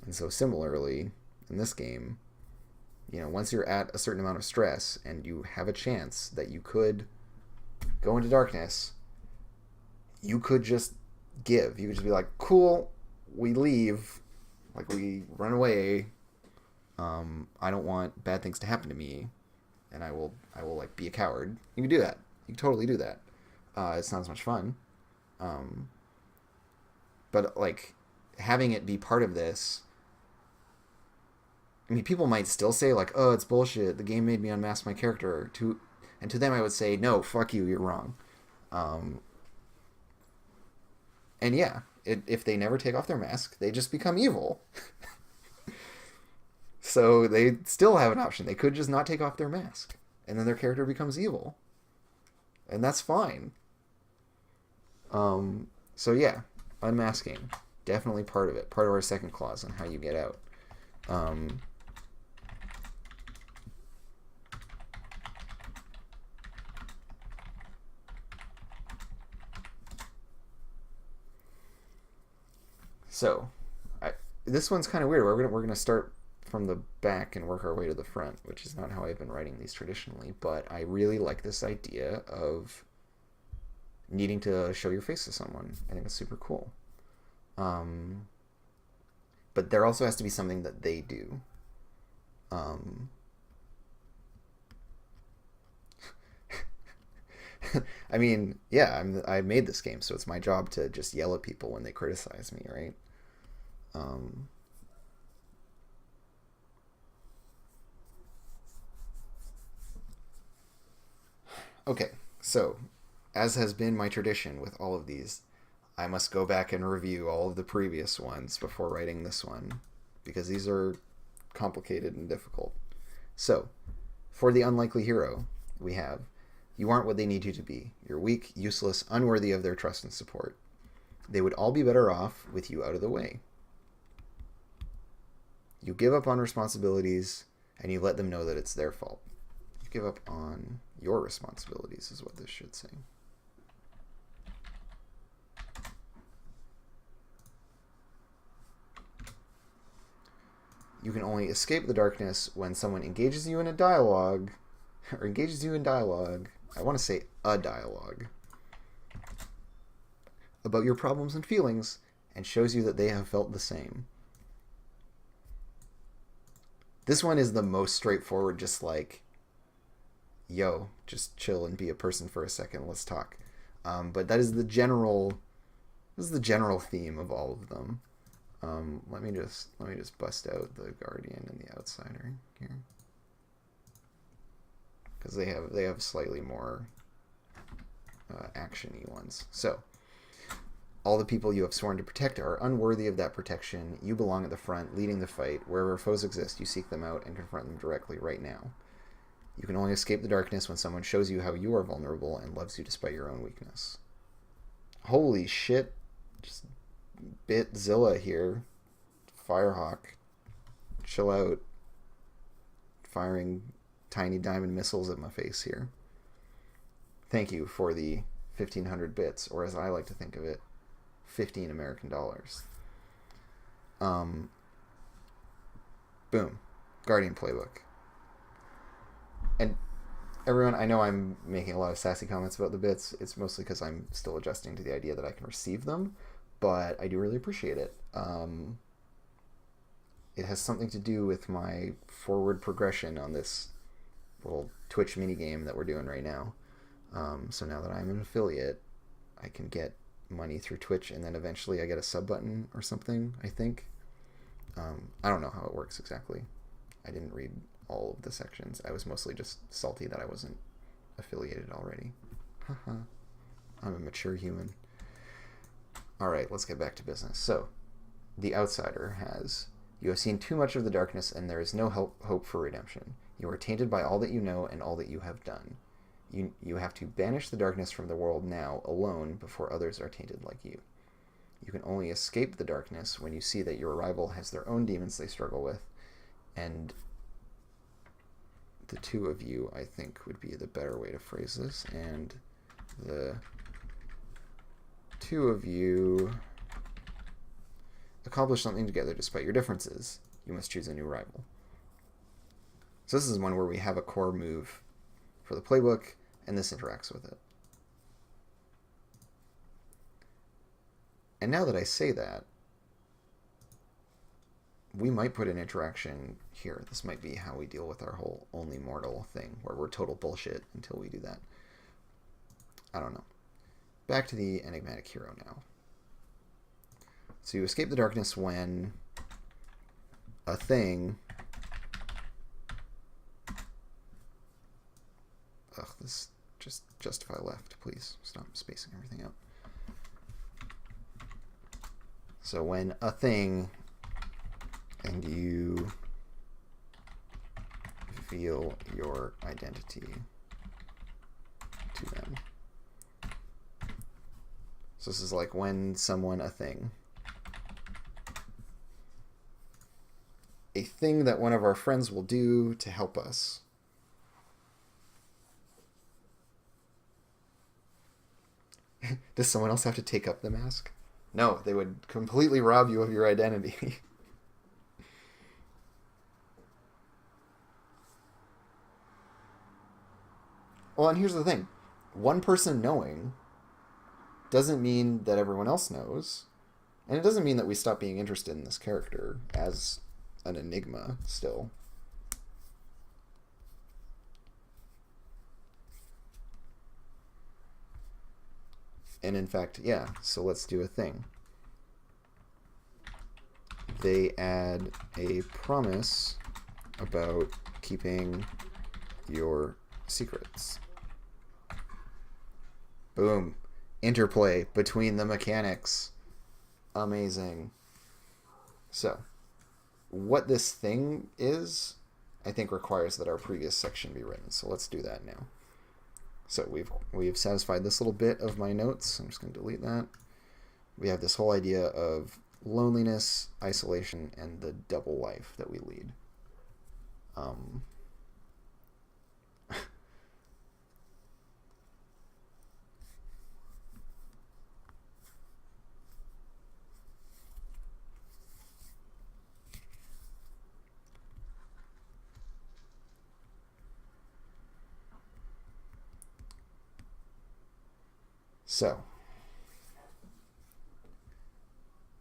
A: And so similarly in this game, once you're at a certain amount of stress and you have a chance that you could go into darkness, you could just give. You could just be like, cool, we leave. Like, we run away. I don't want bad things to happen to me, and I will like be a coward. You can do that. You can totally do that. It's not as much fun. But like having it be part of this, I mean, people might still say like, "Oh, it's bullshit. The game made me unmask my character." And to them, I would say, "No, fuck you. You're wrong." And yeah, if they never take off their mask, they just become evil. So they still have an option. They could just not take off their mask, and then their character becomes evil, and that's fine. So yeah, unmasking, definitely part of it. Part of our second clause on how you get out. So, this one's kind of weird. We're gonna start from the back and work our way to the front, which is not how I've been writing these traditionally. But I really like this idea of needing to show your face to someone. I think it's super cool. But there also has to be something that they do. I mean, yeah, I made this game, so it's my job to just yell at people when they criticize me, right? Okay, so as has been my tradition with all of these, I must go back and review all of the previous ones before writing this one, because these are complicated and difficult. So, for the unlikely hero, we have: you aren't what they need you to be. You're weak, useless, unworthy of their trust and support. They would all be better off with you out of the way. You give up on responsibilities, and you let them know that it's their fault. You give up on your responsibilities is what this should say. You can only escape the darkness when someone engages you in a dialogue, or engages you in dialogue, I want to say a dialogue, about your problems and feelings, and shows you that they have felt the same. This one is the most straightforward, just like, yo, just chill and be a person for a second, let's talk. But that is the general theme of all of them. Let me just bust out the Guardian and the Outsider here, because they have slightly more action-y ones. So, all the people you have sworn to protect are unworthy of that protection. You belong at the front, leading the fight. Wherever foes exist, you seek them out and confront them directly right now. You can only escape the darkness when someone shows you how you are vulnerable and loves you despite your own weakness. Holy shit. Just Bitzilla here. Firehawk. Chill out. Firing tiny diamond missiles at my face here. Thank you for the 1,500 bits, or as I like to think of it, 15 American dollars. Boom. Guardian Playbook. And everyone, I know I'm making a lot of sassy comments about the bits. It's mostly because I'm still adjusting to the idea that I can receive them, but I do really appreciate it. It has something to do with my forward progression on this little Twitch minigame that we're doing right now. So now that I'm an affiliate, I can get money through Twitch, and then eventually I get a sub button or something, I think. I don't know how it works exactly. I didn't read all of the sections. I was mostly just salty that I wasn't affiliated already. I'm a mature human. Alright, let's get back to business. So, the Outsider has, you have seen too much of the darkness, and there is no hope for redemption. You are tainted by all that you know and all that you have done. You have to banish the darkness from the world now, alone, before others are tainted like you. You can only escape the darkness when you see that your rival has their own demons they struggle with, and the two of you, I think, would be the better way to phrase this, and the two of you accomplish something together despite your differences. You must choose a new rival. So this is one where we have a core move for the playbook, and this interacts with it. And now that I say that, we might put an interaction here. This might be how we deal with our whole only mortal thing, where we're total bullshit until we do that. I don't know. Back to the Enigmatic Hero now. So you escape the darkness when a thing... Ugh, this... Just justify left, please. Stop spacing everything out. So when a thing and you feel your identity to them. So this is like when someone, a thing. A thing that one of our friends will do to help us. Does someone else have to take up the mask? No, they would completely rob you of your identity. Well, and here's the thing. One person knowing doesn't mean that everyone else knows. And it doesn't mean that we stop being interested in this character as an enigma still. And in fact, yeah, so let's do a thing. They add a promise about keeping your secrets. Boom. Interplay between the mechanics. Amazing. So, what this thing is, I think requires that our previous section be written. So let's do that now. So we've satisfied this little bit of my notes. I'm just going to delete that. We have this whole idea of loneliness, isolation, and the double life that we lead. Um, so,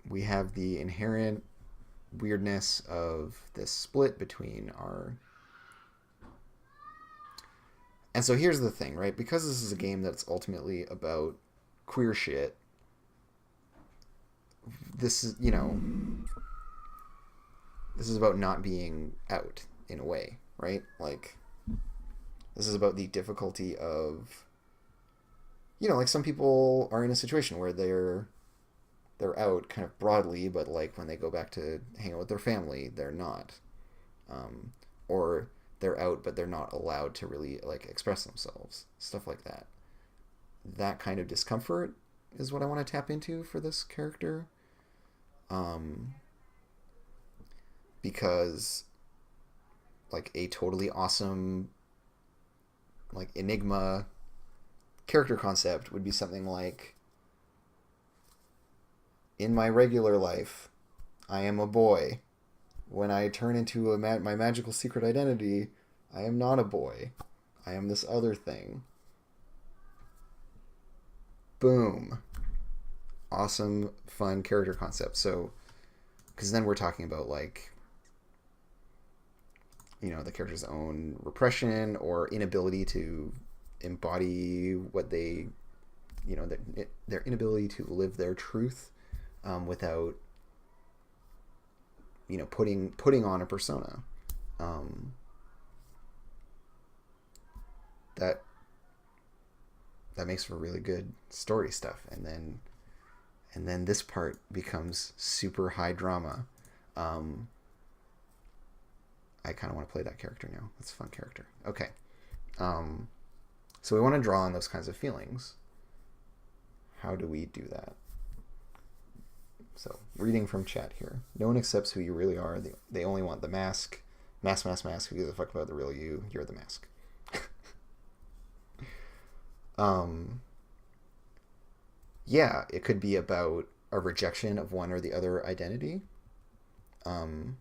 A: we have the inherent weirdness of this split between our... And so here's the thing, right? Because this is a game that's ultimately about queer shit, this is, this is about not being out in a way, right? Like, this is about the difficulty of, like some people are in a situation where they're out kind of broadly, but like when they go back to hang out with their family, they're not. Or they're out, but they're not allowed to really like express themselves. Stuff like that. That kind of discomfort is what I want to tap into for this character. Because like a totally awesome like Enigma character concept would be something like, in my regular life, I am a boy. When I turn into my magical secret identity, I am not a boy. I am this other thing. Boom. Awesome, fun character concept. So, because then we're talking about like, the character's own repression or inability to embody what they, their inability to live their truth without, putting on a persona. That makes for really good story stuff. And then this part becomes super high drama. I kind of want to play that character now. That's a fun character. Okay. So we want to draw on those kinds of feelings. How do we do that? So, reading from chat here. No one accepts who you really are. They only want the mask. Mask. Who gives a fuck about the real you? You're the mask. Yeah, it could be about a rejection of one or the other identity. I'm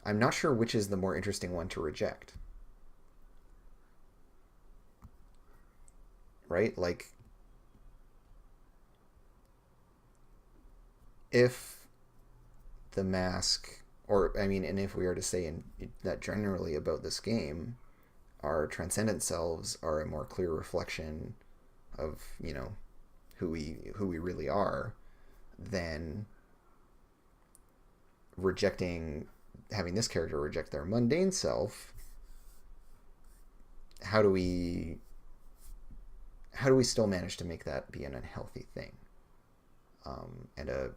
A: not sure which is the more interesting one to reject. Right? Like, if the mask, and if we are to say that generally about this game, our transcendent selves are a more clear reflection of, who we really are, then having this character reject their mundane self, how do we still manage to make that be an unhealthy thing? And a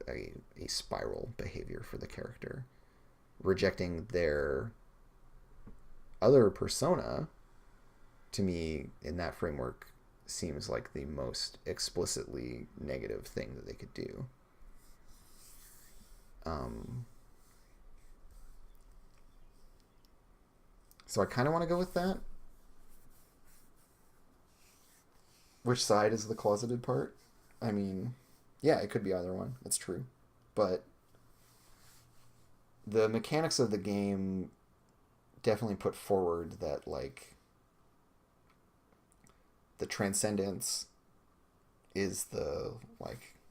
A: spiral behavior for the character. Rejecting their other persona, to me, in that framework, seems like the most explicitly negative thing that they could do. So I kind of want to go with that. Which side is the closeted part? Yeah, it could be either one. That's true. But the mechanics of the game definitely put forward that, like, the transcendence is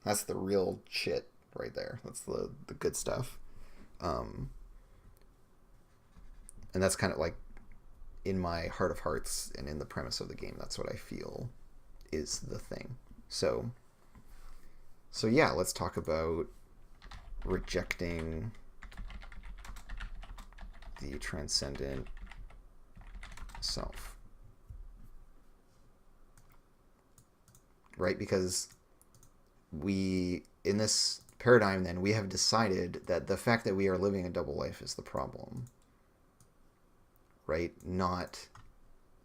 A: that's the real shit right there. That's the good stuff. And that's kind of like, in my heart of hearts and in the premise of the game, that's what I feel is the thing. So yeah, let's talk about rejecting the transcendent self. Right? Because in this paradigm, then, we have decided that the fact that we are living a double life is the problem. Right? Not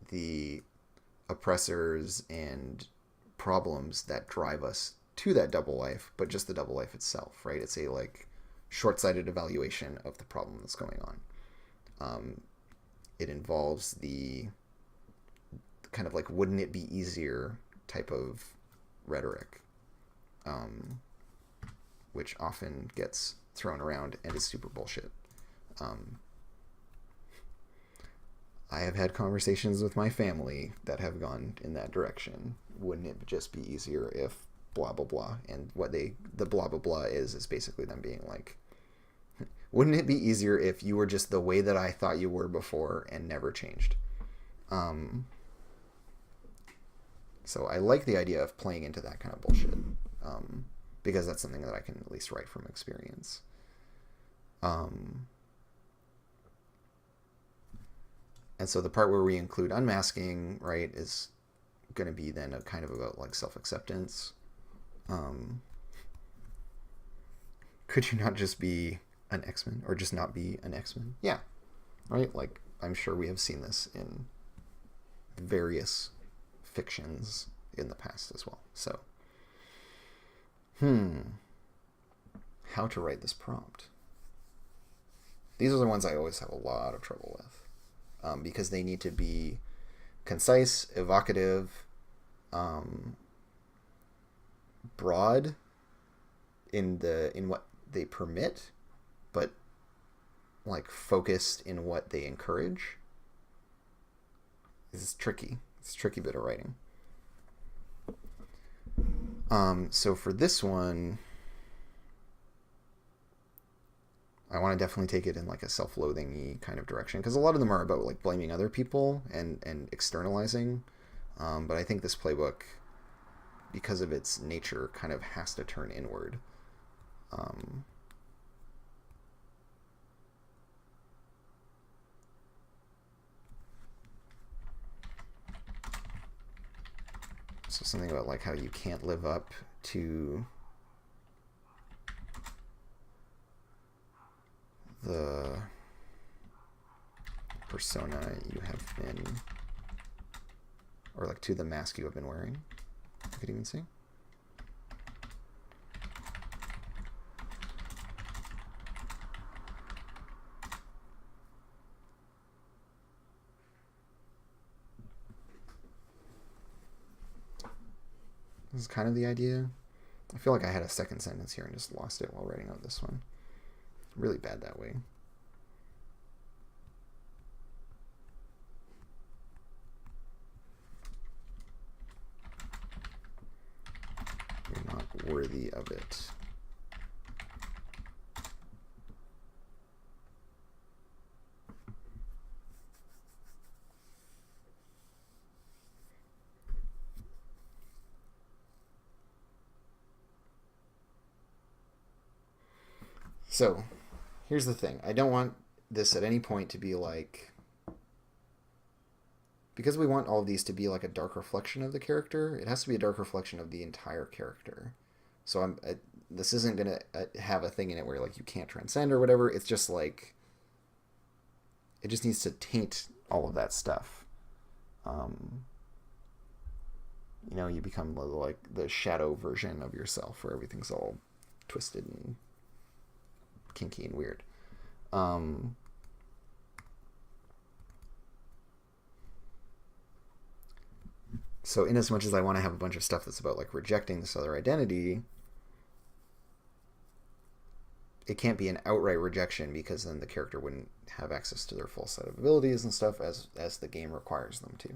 A: the oppressors and problems that drive us to that double life, but just the double life itself, right? It's a like short-sighted evaluation of the problem that's going on. It involves the kind of like, wouldn't it be easier type of rhetoric, which often gets thrown around and is super bullshit. I have had conversations with my family that have gone in that direction. Wouldn't it just be easier if blah, blah, blah? And what the blah, blah, blah is basically them being like, wouldn't it be easier if you were just the way that I thought you were before and never changed? So I like the idea of playing into that kind of bullshit, because that's something that I can at least write from experience. And so the part where we include unmasking, right, is going to be then a kind of about like self-acceptance. Could you not just be an X-Men, or just not be an X-Men? Yeah, right? Like, I'm sure we have seen this in various fictions in the past as well. So, how to write this prompt? These are the ones I always have a lot of trouble with. Because they need to be concise, evocative, broad in what they permit, but like focused in what they encourage. This is tricky. It's a tricky bit of writing. So for this one, I want to definitely take it in like a self-loathing-y kind of direction, because a lot of them are about like blaming other people and externalizing. But I think this playbook, because of its nature, kind of has to turn inward. So something about like how you can't live up to the persona you have been, or like to the mask you have been wearing, I could even say. This is kind of the idea. I feel like I had a second sentence here and just lost it while writing out this one. Really bad that way. You're not worthy of it. So, here's the thing. I don't want this at any point to be like... Because we want all of these to be like a dark reflection of the character, it has to be a dark reflection of the entire character. So this isn't going to have a thing in it where like you can't transcend or whatever. It's just like... It just needs to taint all of that stuff. You know, you become like the shadow version of yourself where everything's all twisted and kinky and weird. So in as much as I want to have a bunch of stuff that's about like rejecting this other identity, it can't be an outright rejection, because then the character wouldn't have access to their full set of abilities and stuff as the game requires them to.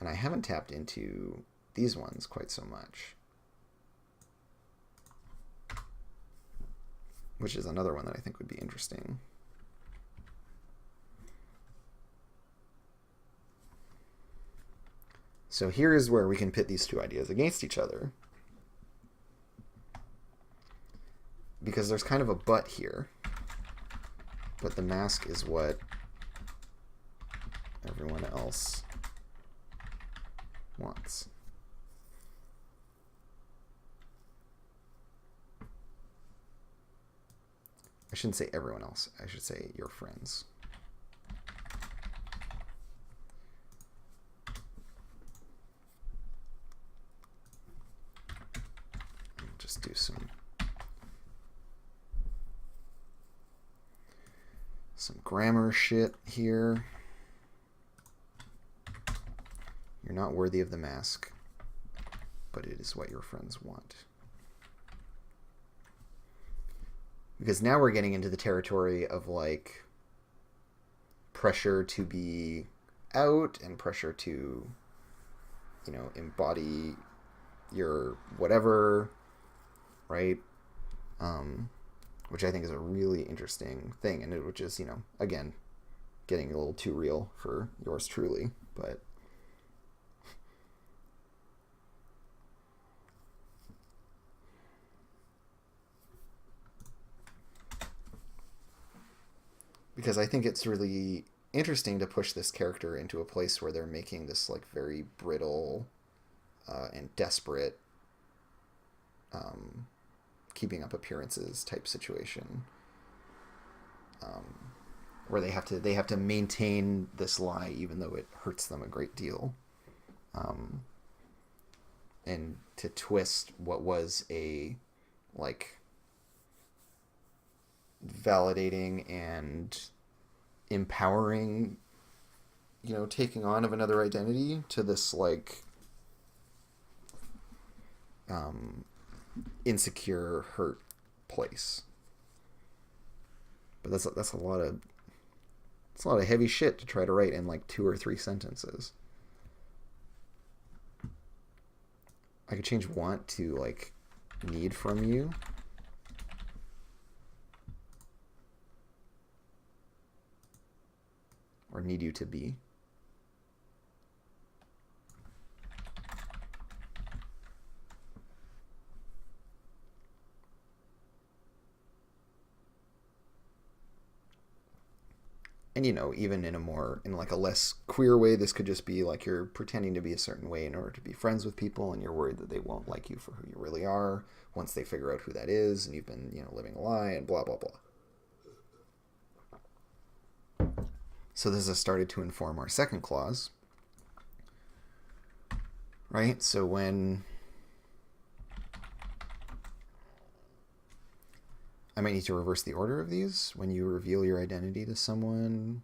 A: And I haven't tapped into these ones quite so much, which is another one that I think would be interesting. So here is where we can pit these two ideas against each other, because there's kind of a but here, but the mask is what everyone else wants. I shouldn't say everyone else. I should say your friends. just do some grammar shit here. You're not worthy of the mask, but it is what your friends want. Because now we're getting into the territory of like pressure to be out and pressure to, you know, embody your whatever, right? Which I think is a really interesting thing, and which is, you know, again, getting a little too real for yours truly, but because I think it's really interesting to push this character into a place where they're making this like very brittle and desperate keeping up appearances type situation, where they have to maintain this lie even though it hurts them a great deal, and to twist what was a like validating and empowering, you know, taking on of another identity to this like insecure, hurt place. But that's a lot of heavy shit to try to write in like 2 or 3 sentences. I could change want to like need from you. Or need you to be. And, you know, even in like a less queer way, this could just be like you're pretending to be a certain way in order to be friends with people, and you're worried that they won't like you for who you really are once they figure out who that is, and you've been, you know, living a lie and blah, blah, blah. So this has started to inform our second clause, right? So when I might need to reverse the order of these. When you reveal your identity to someone,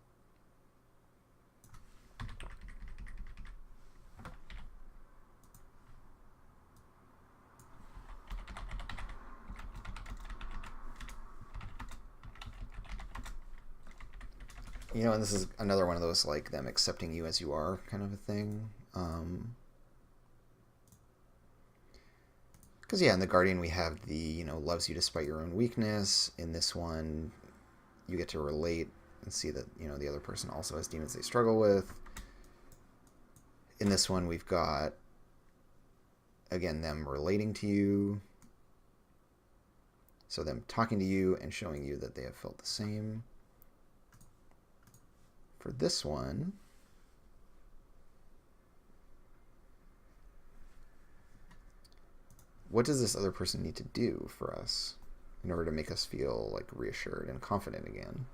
A: you know, and this is another one of those like them accepting you as you are kind of a thing. Because, yeah, in The Guardian we have the, you know, loves you despite your own weakness. In this one, you get to relate and see that, you know, the other person also has demons they struggle with. In this one, we've got, again, them relating to you. So them talking to you and showing you that they have felt the same. For this one, what does this other person need to do for us in order to make us feel like reassured and confident again?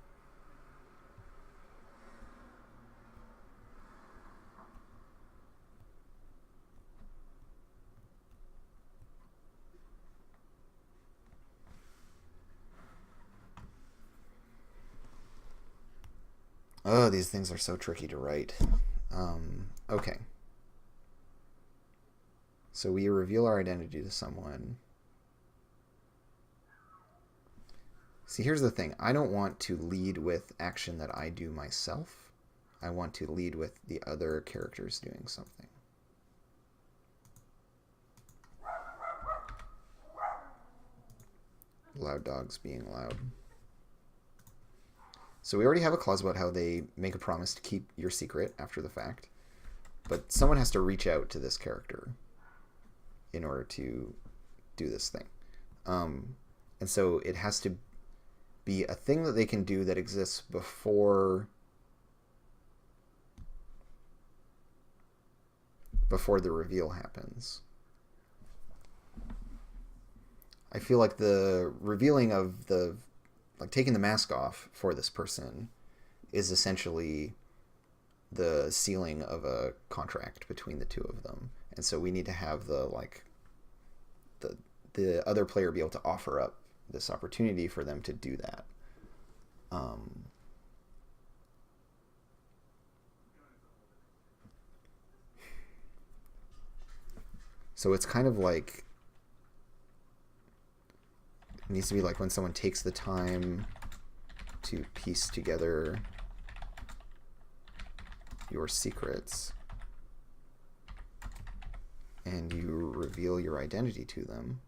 A: Oh, these things are so tricky to write. Okay. So we reveal our identity to someone. See, here's the thing. I don't want to lead with action that I do myself. I want to lead with the other characters doing something. Loud dogs being loud. So we already have a clause about how they make a promise to keep your secret after the fact. But someone has to reach out to this character in order to do this thing. And so it has to be a thing that they can do that exists before the reveal happens. I feel like the revealing of the, like taking the mask off for this person is essentially the sealing of a contract between the two of them. And so we need to have the the other player be able to offer up this opportunity for them to do that. So it's kind of like, it needs to be like when someone takes the time to piece together your secrets and you reveal your identity to them.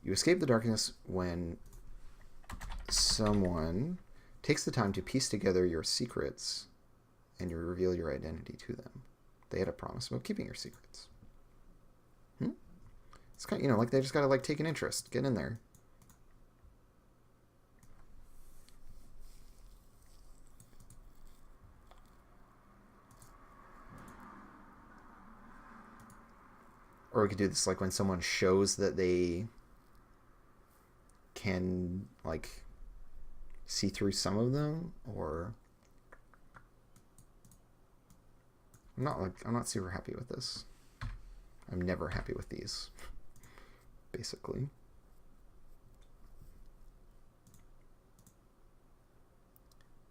A: You escape the darkness when someone takes the time to piece together your secrets and you reveal your identity to them. They had a promise about keeping your secrets. It's kind of, like they just gotta like take an interest, get in there. Or we could do this like when someone shows that they can like see through some of them, or I'm not super happy with this. I'm never happy with these, basically.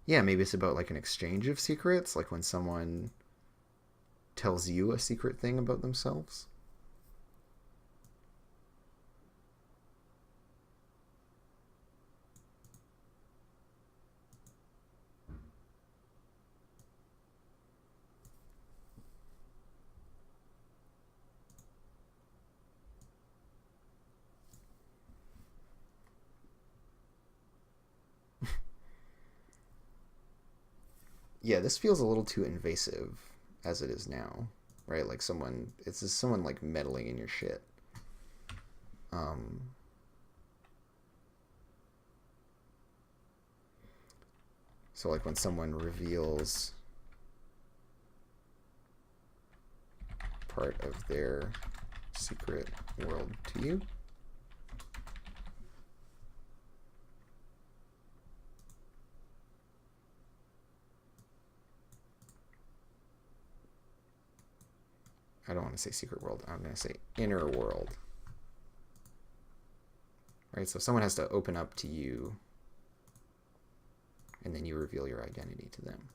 A: Yeah, maybe it's about like an exchange of secrets, like when someone tells you a secret thing about themselves. Yeah, this feels a little too invasive as it is now, right? Like it's just someone like meddling in your shit. So like when someone reveals part of their secret world to you. I don't want to say secret world. I'm going to say inner world. Right? So someone has to open up to you, and then you reveal your identity to them.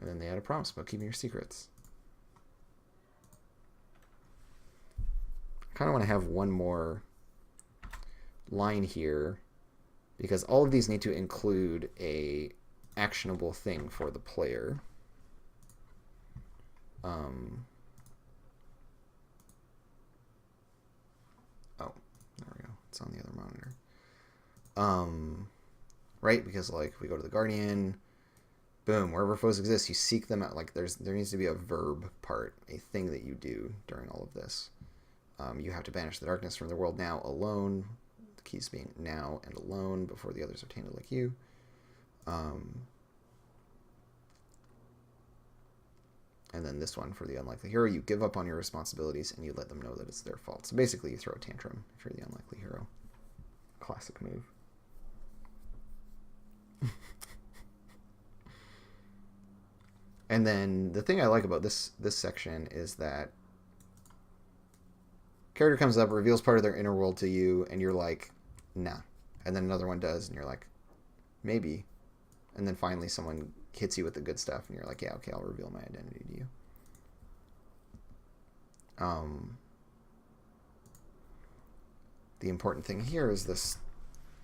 A: And then they had a promise about keeping your secrets. I kind of want to have one more line here, because all of these need to include a actionable thing for the player. Oh, there we go. It's on the other monitor. Right? Because like we go to the Guardian, boom, wherever foes exist, you seek them out. Like there needs to be a verb part, a thing that you do during all of this. You have to banish the darkness from the world now alone. The keys being now and alone before the others are tainted like you. And then this one for the unlikely hero, you give up on your responsibilities and you let them know that it's their fault. So basically you throw a tantrum if you're the unlikely hero. Classic move. And then the thing I like about this section is that character comes up, reveals part of their inner world to you, and you're like, nah. And then another one does, and you're like, maybe. And then finally someone hits you with the good stuff, and you're like, yeah, okay, I'll reveal my identity to you. The important thing here is this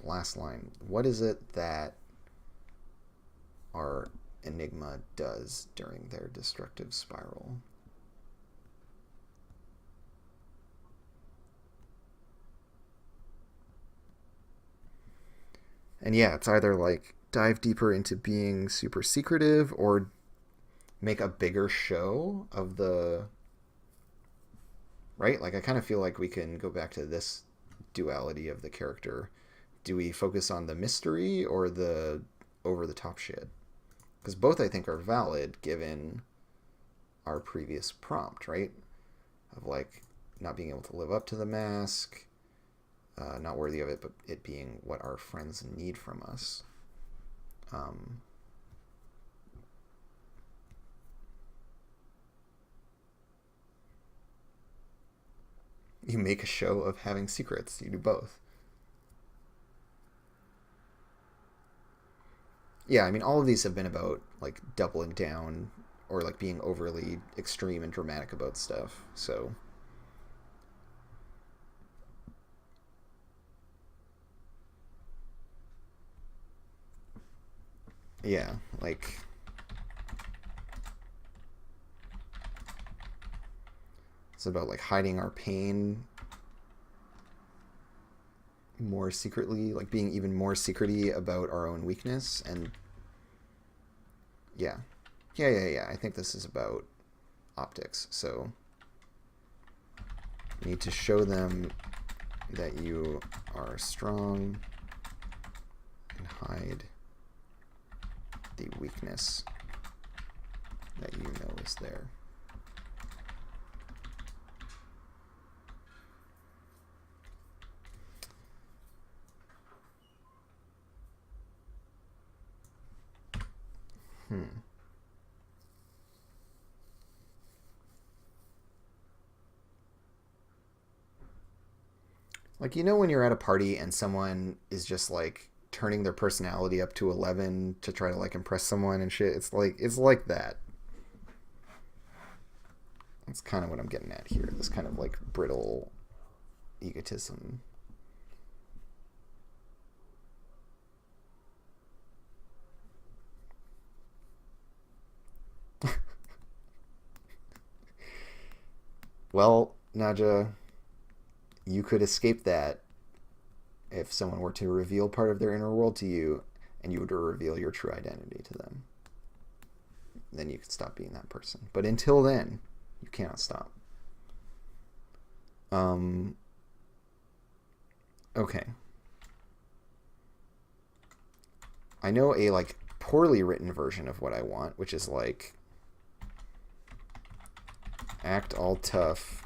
A: last line. What is it that our Enigma does during their destructive spiral? And yeah, it's either like dive deeper into being super secretive or make a bigger show of the... Right? Like I kind of feel like we can go back to this duality of the character. Do we focus on the mystery or the over-the-top shit? Because both, I think, are valid given our previous prompt, right? Of, like, not being able to live up to the mask, not worthy of it, but it being what our friends need from us. You make a show of having secrets. You do both. Yeah, I mean, all of these have been about like doubling down or like being overly extreme and dramatic about stuff. So yeah, like it's about like hiding our pain more secretly, like being even more secrety about our own weakness. And yeah, yeah. I think this is about optics. So you need to show them that you are strong and hide the weakness that you know is there. Like, you know, when you're at a party and someone is just like turning their personality up to 11 to try to like impress someone and shit. It's like that. That's kind of what I'm getting at here. This kind of like brittle egotism. Well, Naja, you could escape that if someone were to reveal part of their inner world to you and you were to reveal your true identity to them. Then you could stop being that person. But until then, you cannot stop. Okay. I know a like poorly written version of what I want, which is like act all tough,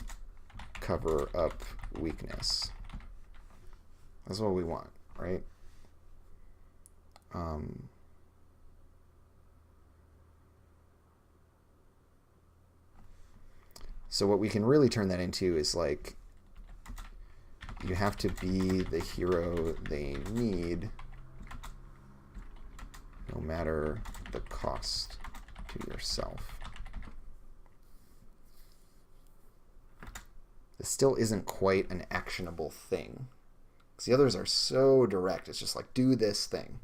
A: cover up weakness. That's what we want, right? So what we can really turn that into is like you have to be the hero they need no matter the cost to yourself. This still isn't quite an actionable thing. Because the others are so direct. It's just like, do this thing.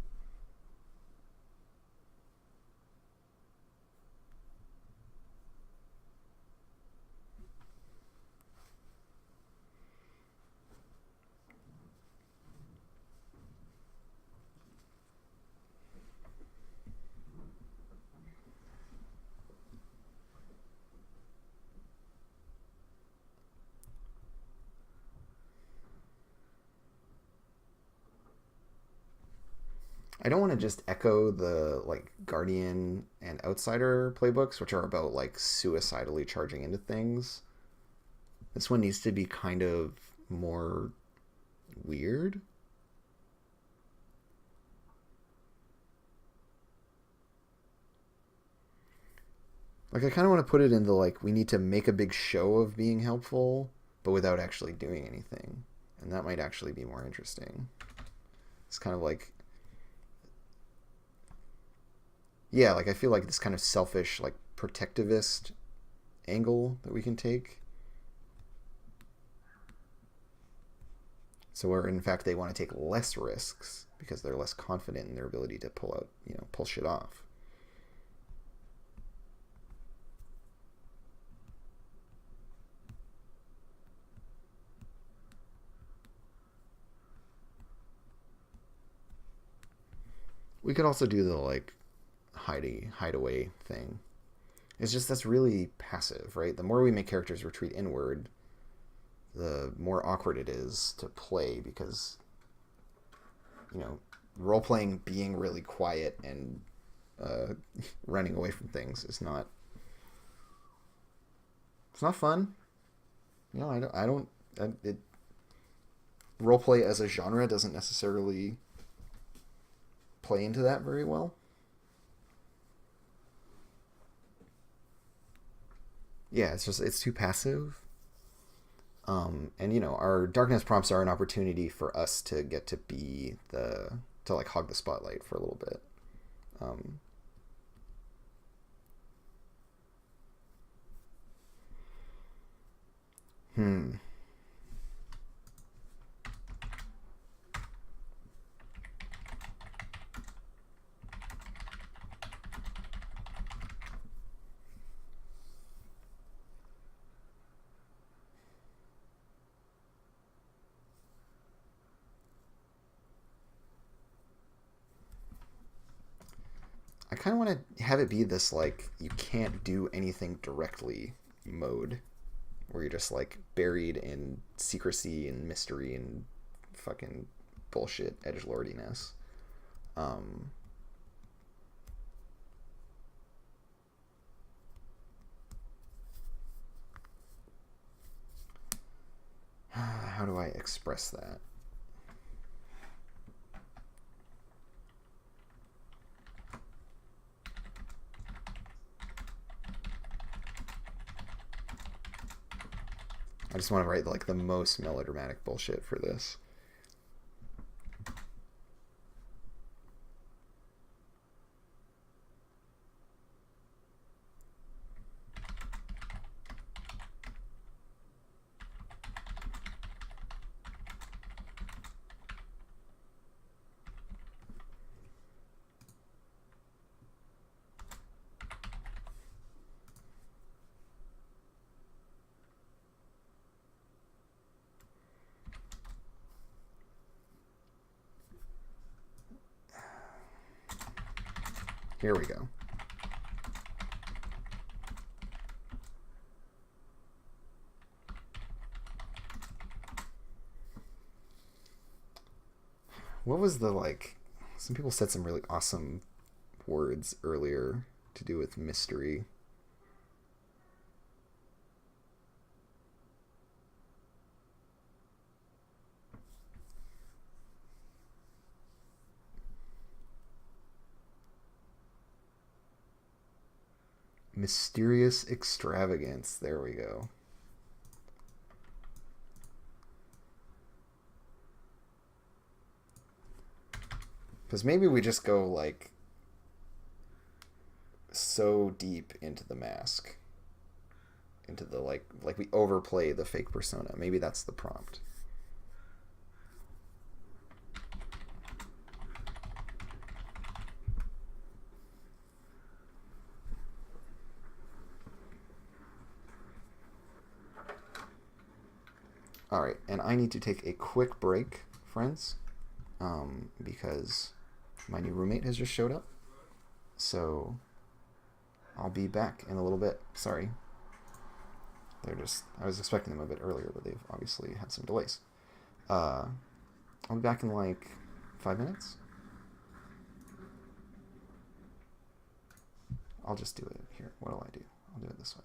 A: I don't want to just echo the like Guardian and Outsider playbooks, which are about like suicidally charging into things. This one needs to be kind of more weird. Like, I kind of want to put it in the like, we need to make a big show of being helpful, but without actually doing anything. And that might actually be more interesting. It's kind of like, yeah, like I feel like this kind of selfish, like protectivist angle that we can take. So where in fact they want to take less risks because they're less confident in their ability to pull out, pull shit off. We could also do the like hideaway thing. It's just that's really passive, right? The more we make characters retreat inward, the more awkward it is to play because, role playing being really quiet and running away from things is not. It's not fun. I don't. Role play as a genre doesn't necessarily play into that very well. Yeah, it's too passive. And our darkness prompts are an opportunity for us to get to be to like hog the spotlight for a little bit. Um, hmm. I kind of want to have it be this like you can't do anything directly mode where you're just like buried in secrecy and mystery and fucking bullshit edgelordiness. Um, how do I express that? I just want to write like the most melodramatic bullshit for this. Here we go. What was the like? Some people said some really awesome words earlier to do with mystery. Mysterious extravagance. There we go. Because maybe we just go like so deep into the mask, into the like we overplay the fake persona. Maybe that's the prompt. All right, and I need to take a quick break, friends, because my new roommate has just showed up. So I'll be back in a little bit. Sorry. I was expecting them a bit earlier, but they've obviously had some delays. Uh, I'll be back in like 5 minutes. I'll just do it here. What'll I do? I'll do it this way.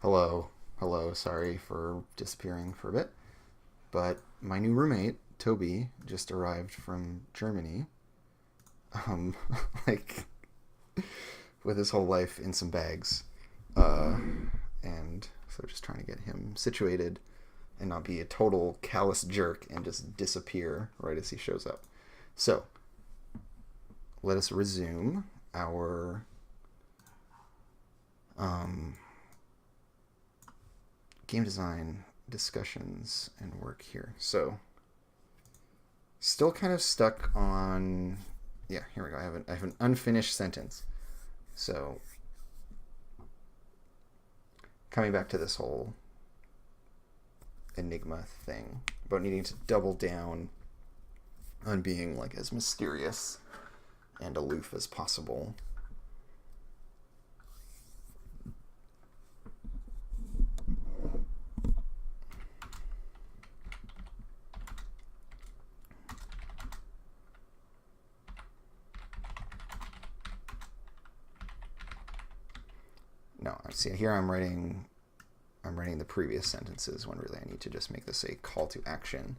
A: Hello. Hello. Sorry for disappearing for a bit. But my new roommate, Toby, just arrived from Germany. Um, like, with his whole life in some bags. Uh, and so just trying to get him situated and not be a total callous jerk and just disappear right as he shows up. So, let us resume our um, game design discussions and work here. So, still kind of stuck on. Yeah, here we go. I have an unfinished sentence. So, coming back to this whole Enigma thing about needing to double down on being like as mysterious and aloof as possible. No, see here I'm writing the previous sentences when really I need to just make this a call to action.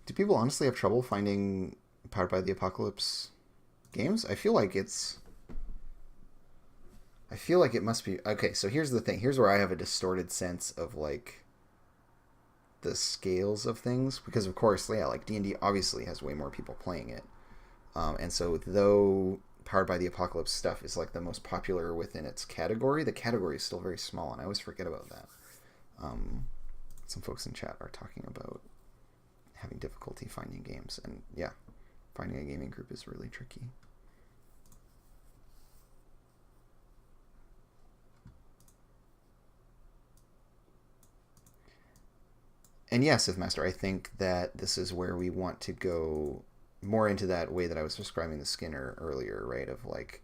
A: Do people honestly have trouble finding Powered by the Apocalypse games? I feel like it must be okay. So here's the thing. Here's where I have a distorted sense of like the scales of things because of course, yeah, like D&D obviously has way more people playing it, and so though Powered by the Apocalypse stuff is like the most popular within its category, the category is still very small, and I always forget about that. Some folks in chat are talking about having difficulty finding games, and yeah, finding a gaming group is really tricky. And yes, Sith Master, I think that this is where we want to go more into that way that I was describing the Skinner earlier, right? Of like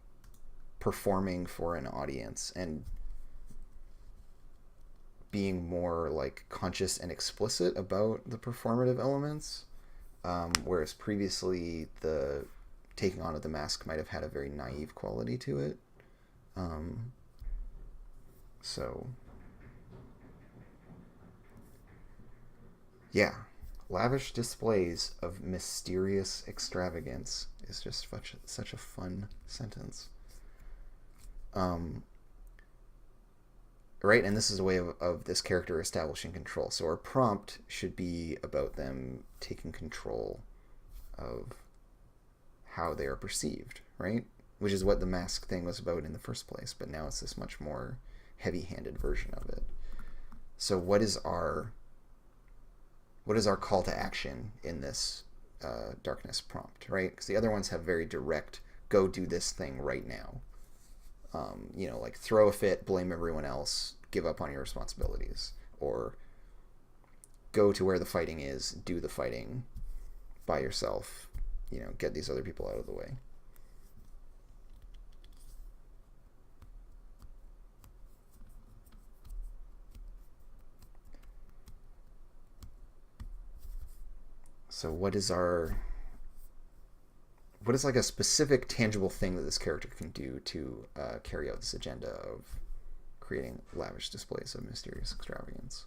A: performing for an audience and being more like conscious and explicit about the performative elements, whereas previously the taking on of the mask might have had a very naive quality to it. Um, so yeah, lavish displays of mysterious extravagance is just such a fun sentence. Um, right, and this is a way of this character establishing control. So our prompt should be about them taking control of how they are perceived, right? Which is what the mask thing was about in the first place, but now it's this much more heavy-handed version of it. So what is our call to action in this darkness prompt, right? Because the other ones have very direct, go do this thing right now. Like throw a fit, blame everyone else, give up on your responsibilities, or go to where the fighting is, do the fighting by yourself, get these other people out of the way. So what is like a specific tangible thing that this character can do to carry out this agenda of creating lavish displays of mysterious extravagance?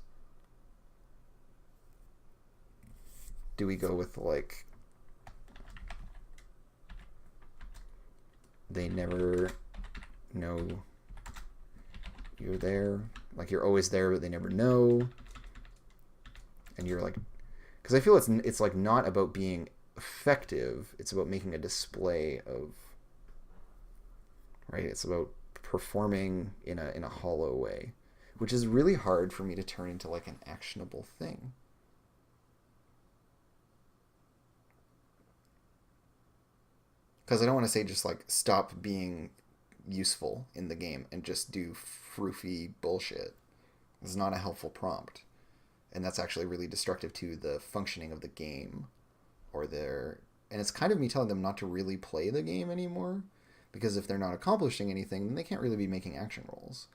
A: Do we go with like they never know you're there, like you're always there but they never know, and you're like, because I feel it's like not about being effective, it's about making a display of, right? It's about performing in a hollow way, which is really hard for me to turn into like an actionable thing. Because I don't want to say just like stop being useful in the game and just do froofy bullshit. It's not a helpful prompt. And that's actually really destructive to the functioning of the game or their. And it's kind of me telling them not to really play the game anymore because if they're not accomplishing anything, then they can't really be making action rolls.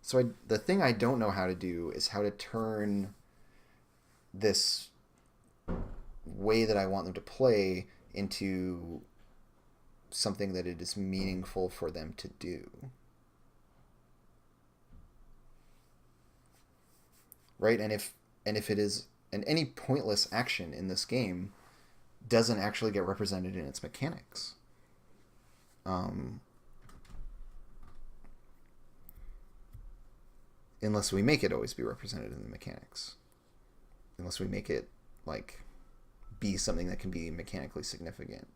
A: So the thing I don't know how to do is how to turn this way that I want them to play into something that it is meaningful for them to do. Right? And if it is, and any pointless action in this game doesn't actually get represented in its mechanics. Unless we make it always be represented in the mechanics. Unless we make it, like, be something that can be mechanically significant.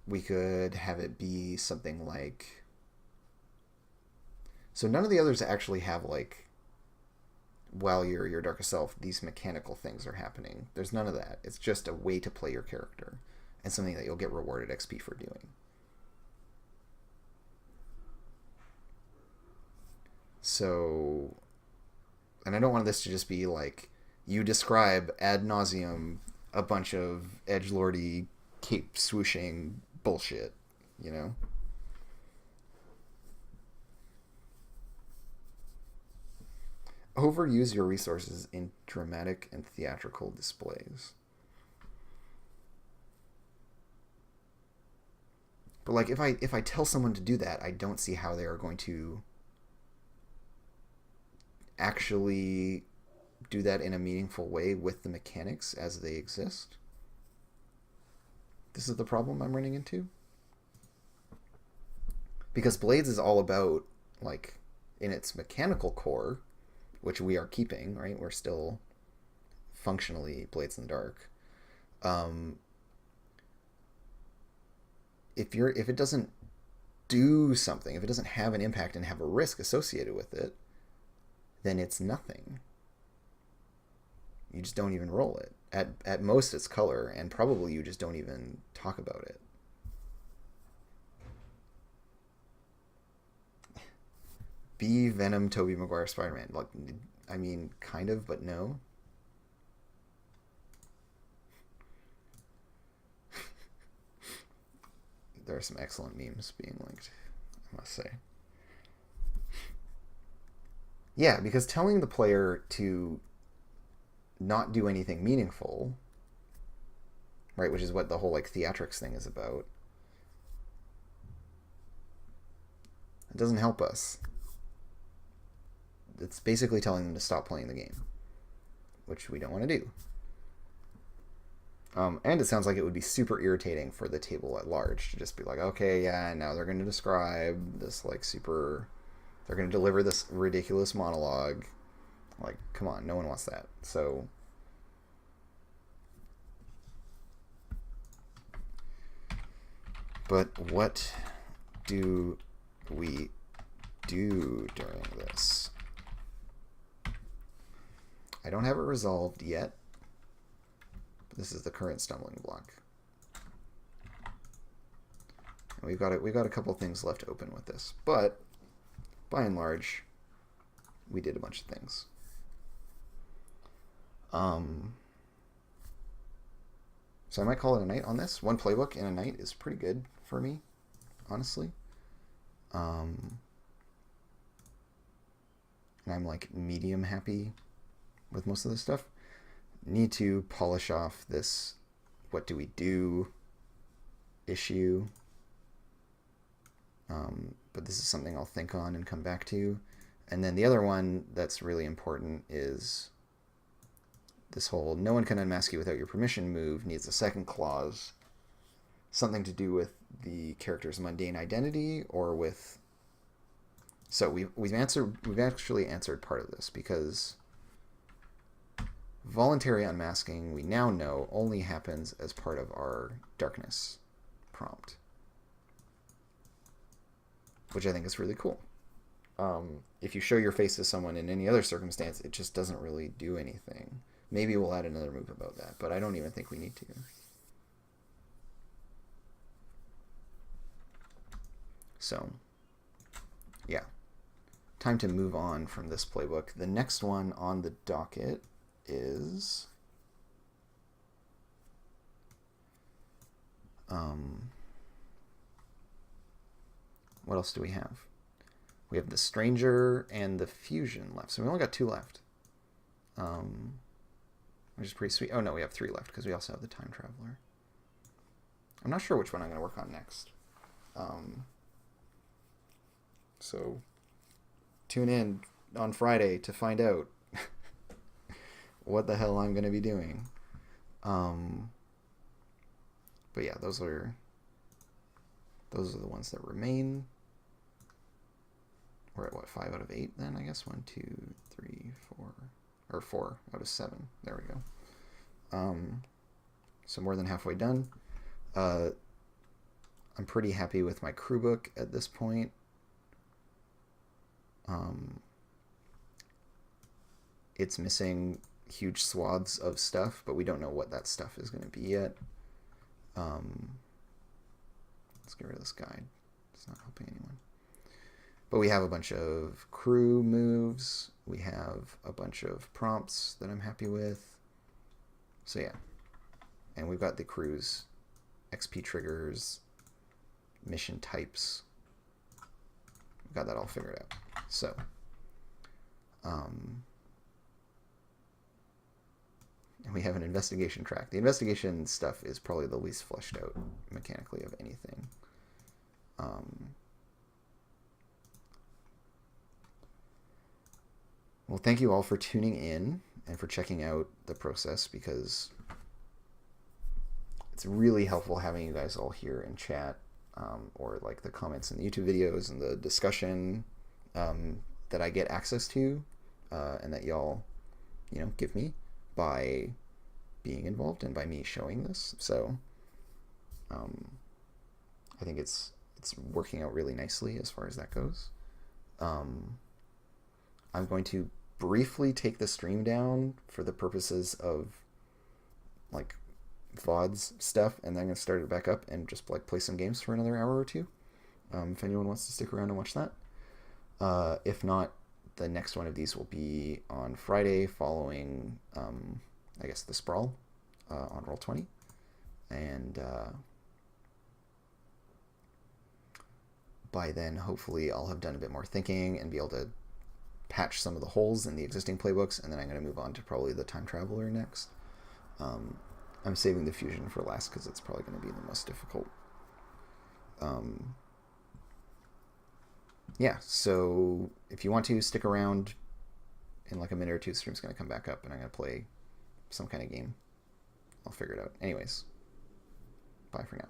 A: We could have it be something like... So none of the others actually have, like, while you're your darkest self, these mechanical things are happening. There's none of that. It's just a way to play your character and something that you'll get rewarded XP for doing. So, and I don't want this to just be like, you describe ad nauseum a bunch of edgelordy, cape swooshing bullshit, you know? Overuse your resources in dramatic and theatrical displays. But like, if I tell someone to do that, I don't see how they are going to actually do that in a meaningful way with the mechanics as they exist. This is the problem I'm running into. Because Blades is all about, like, in its mechanical core, which we are keeping, right? We're still functionally Blades in the Dark. If it doesn't do something, if it doesn't have an impact and have a risk associated with it, then it's nothing. You just don't even roll it. At most, it's color, and probably you just don't even talk about it. Be Venom, Tobey Maguire, Spider-Man. Like, I mean, kind of, but no. There are some excellent memes being linked, I must say. Yeah, because telling the player to not do anything meaningful, right, which is what the whole, like, theatrics thing is about, it doesn't help us. It's basically telling them to stop playing the game, which we don't want to do. And it sounds like it would be super irritating for the table at large to just be like, okay, yeah, now they're going to describe this, like, super... They're going to deliver this ridiculous monologue. Like, come on, no one wants that. So... But what do we do during this? I don't have it resolved yet. But this is the current stumbling block. And we've got a couple things left open with this. But by and large, we did a bunch of things. So I might call it a night on this. One playbook in a night is pretty good for me, honestly. And I'm, like, medium happy with most of this stuff. Need to polish off this what do we do issue. But this is something I'll think on and come back to. And then the other one that's really important is this whole no one can unmask you without your permission move needs a second clause. Something to do with the character's mundane identity or with... So we've actually answered part of this, because voluntary unmasking, we now know, only happens as part of our darkness prompt, which I think is really cool. If you show your face to someone in any other circumstance, it just doesn't really do anything. Maybe we'll add another move about that, but I don't even think we need to. So, yeah. time to move on from this playbook. The next one on the docket is what else do we have? We have the Stranger and the Fusion left. So we only got 2 left. Which is pretty sweet. Oh no, we have 3 left because we also have the Time Traveler. I'm not sure which one I'm going to work on next. So tune in on Friday to find out what the hell I'm going to be doing. But yeah, those are the ones that remain. We're at what, 5 out of 8 then, I guess? 1, 2, 3, 4, or 4 out of 7. There we go. So more than halfway done. I'm pretty happy with my crew book at this point. It's missing huge swaths of stuff, but we don't know what that stuff is going to be yet. Let's get rid of this guide. It's not helping anyone. But we have a bunch of crew moves. We have a bunch of prompts that I'm happy with. So yeah. And we've got the crew's XP triggers, mission types. We've got that all figured out. So, and we have an investigation track. The investigation stuff is probably the least fleshed out mechanically of anything. Well, thank you all for tuning in and for checking out the process, because it's really helpful having you guys all here in chat, or like the comments in the YouTube videos and the discussion that I get access to, and that y'all, give me by being involved and by me showing this. So I think it's working out really nicely as far as that goes. I'm going to briefly take the stream down for the purposes of like VODs stuff, and then I'm going to start it back up and just like play some games for another hour or 2. If anyone wants to stick around and watch that. If not, the next one of these will be on Friday following, I guess, the Sprawl on Roll20. And by then, hopefully, I'll have done a bit more thinking and be able to patch some of the holes in the existing playbooks, and then I'm going to move on to probably the Time Traveler next. I'm saving the Fusion for last because it's probably going to be the most difficult. Yeah, so if you want to stick around, in like a minute or 2, the stream's going to come back up and I'm going to play some kind of game. I'll figure it out. Anyways, bye for now.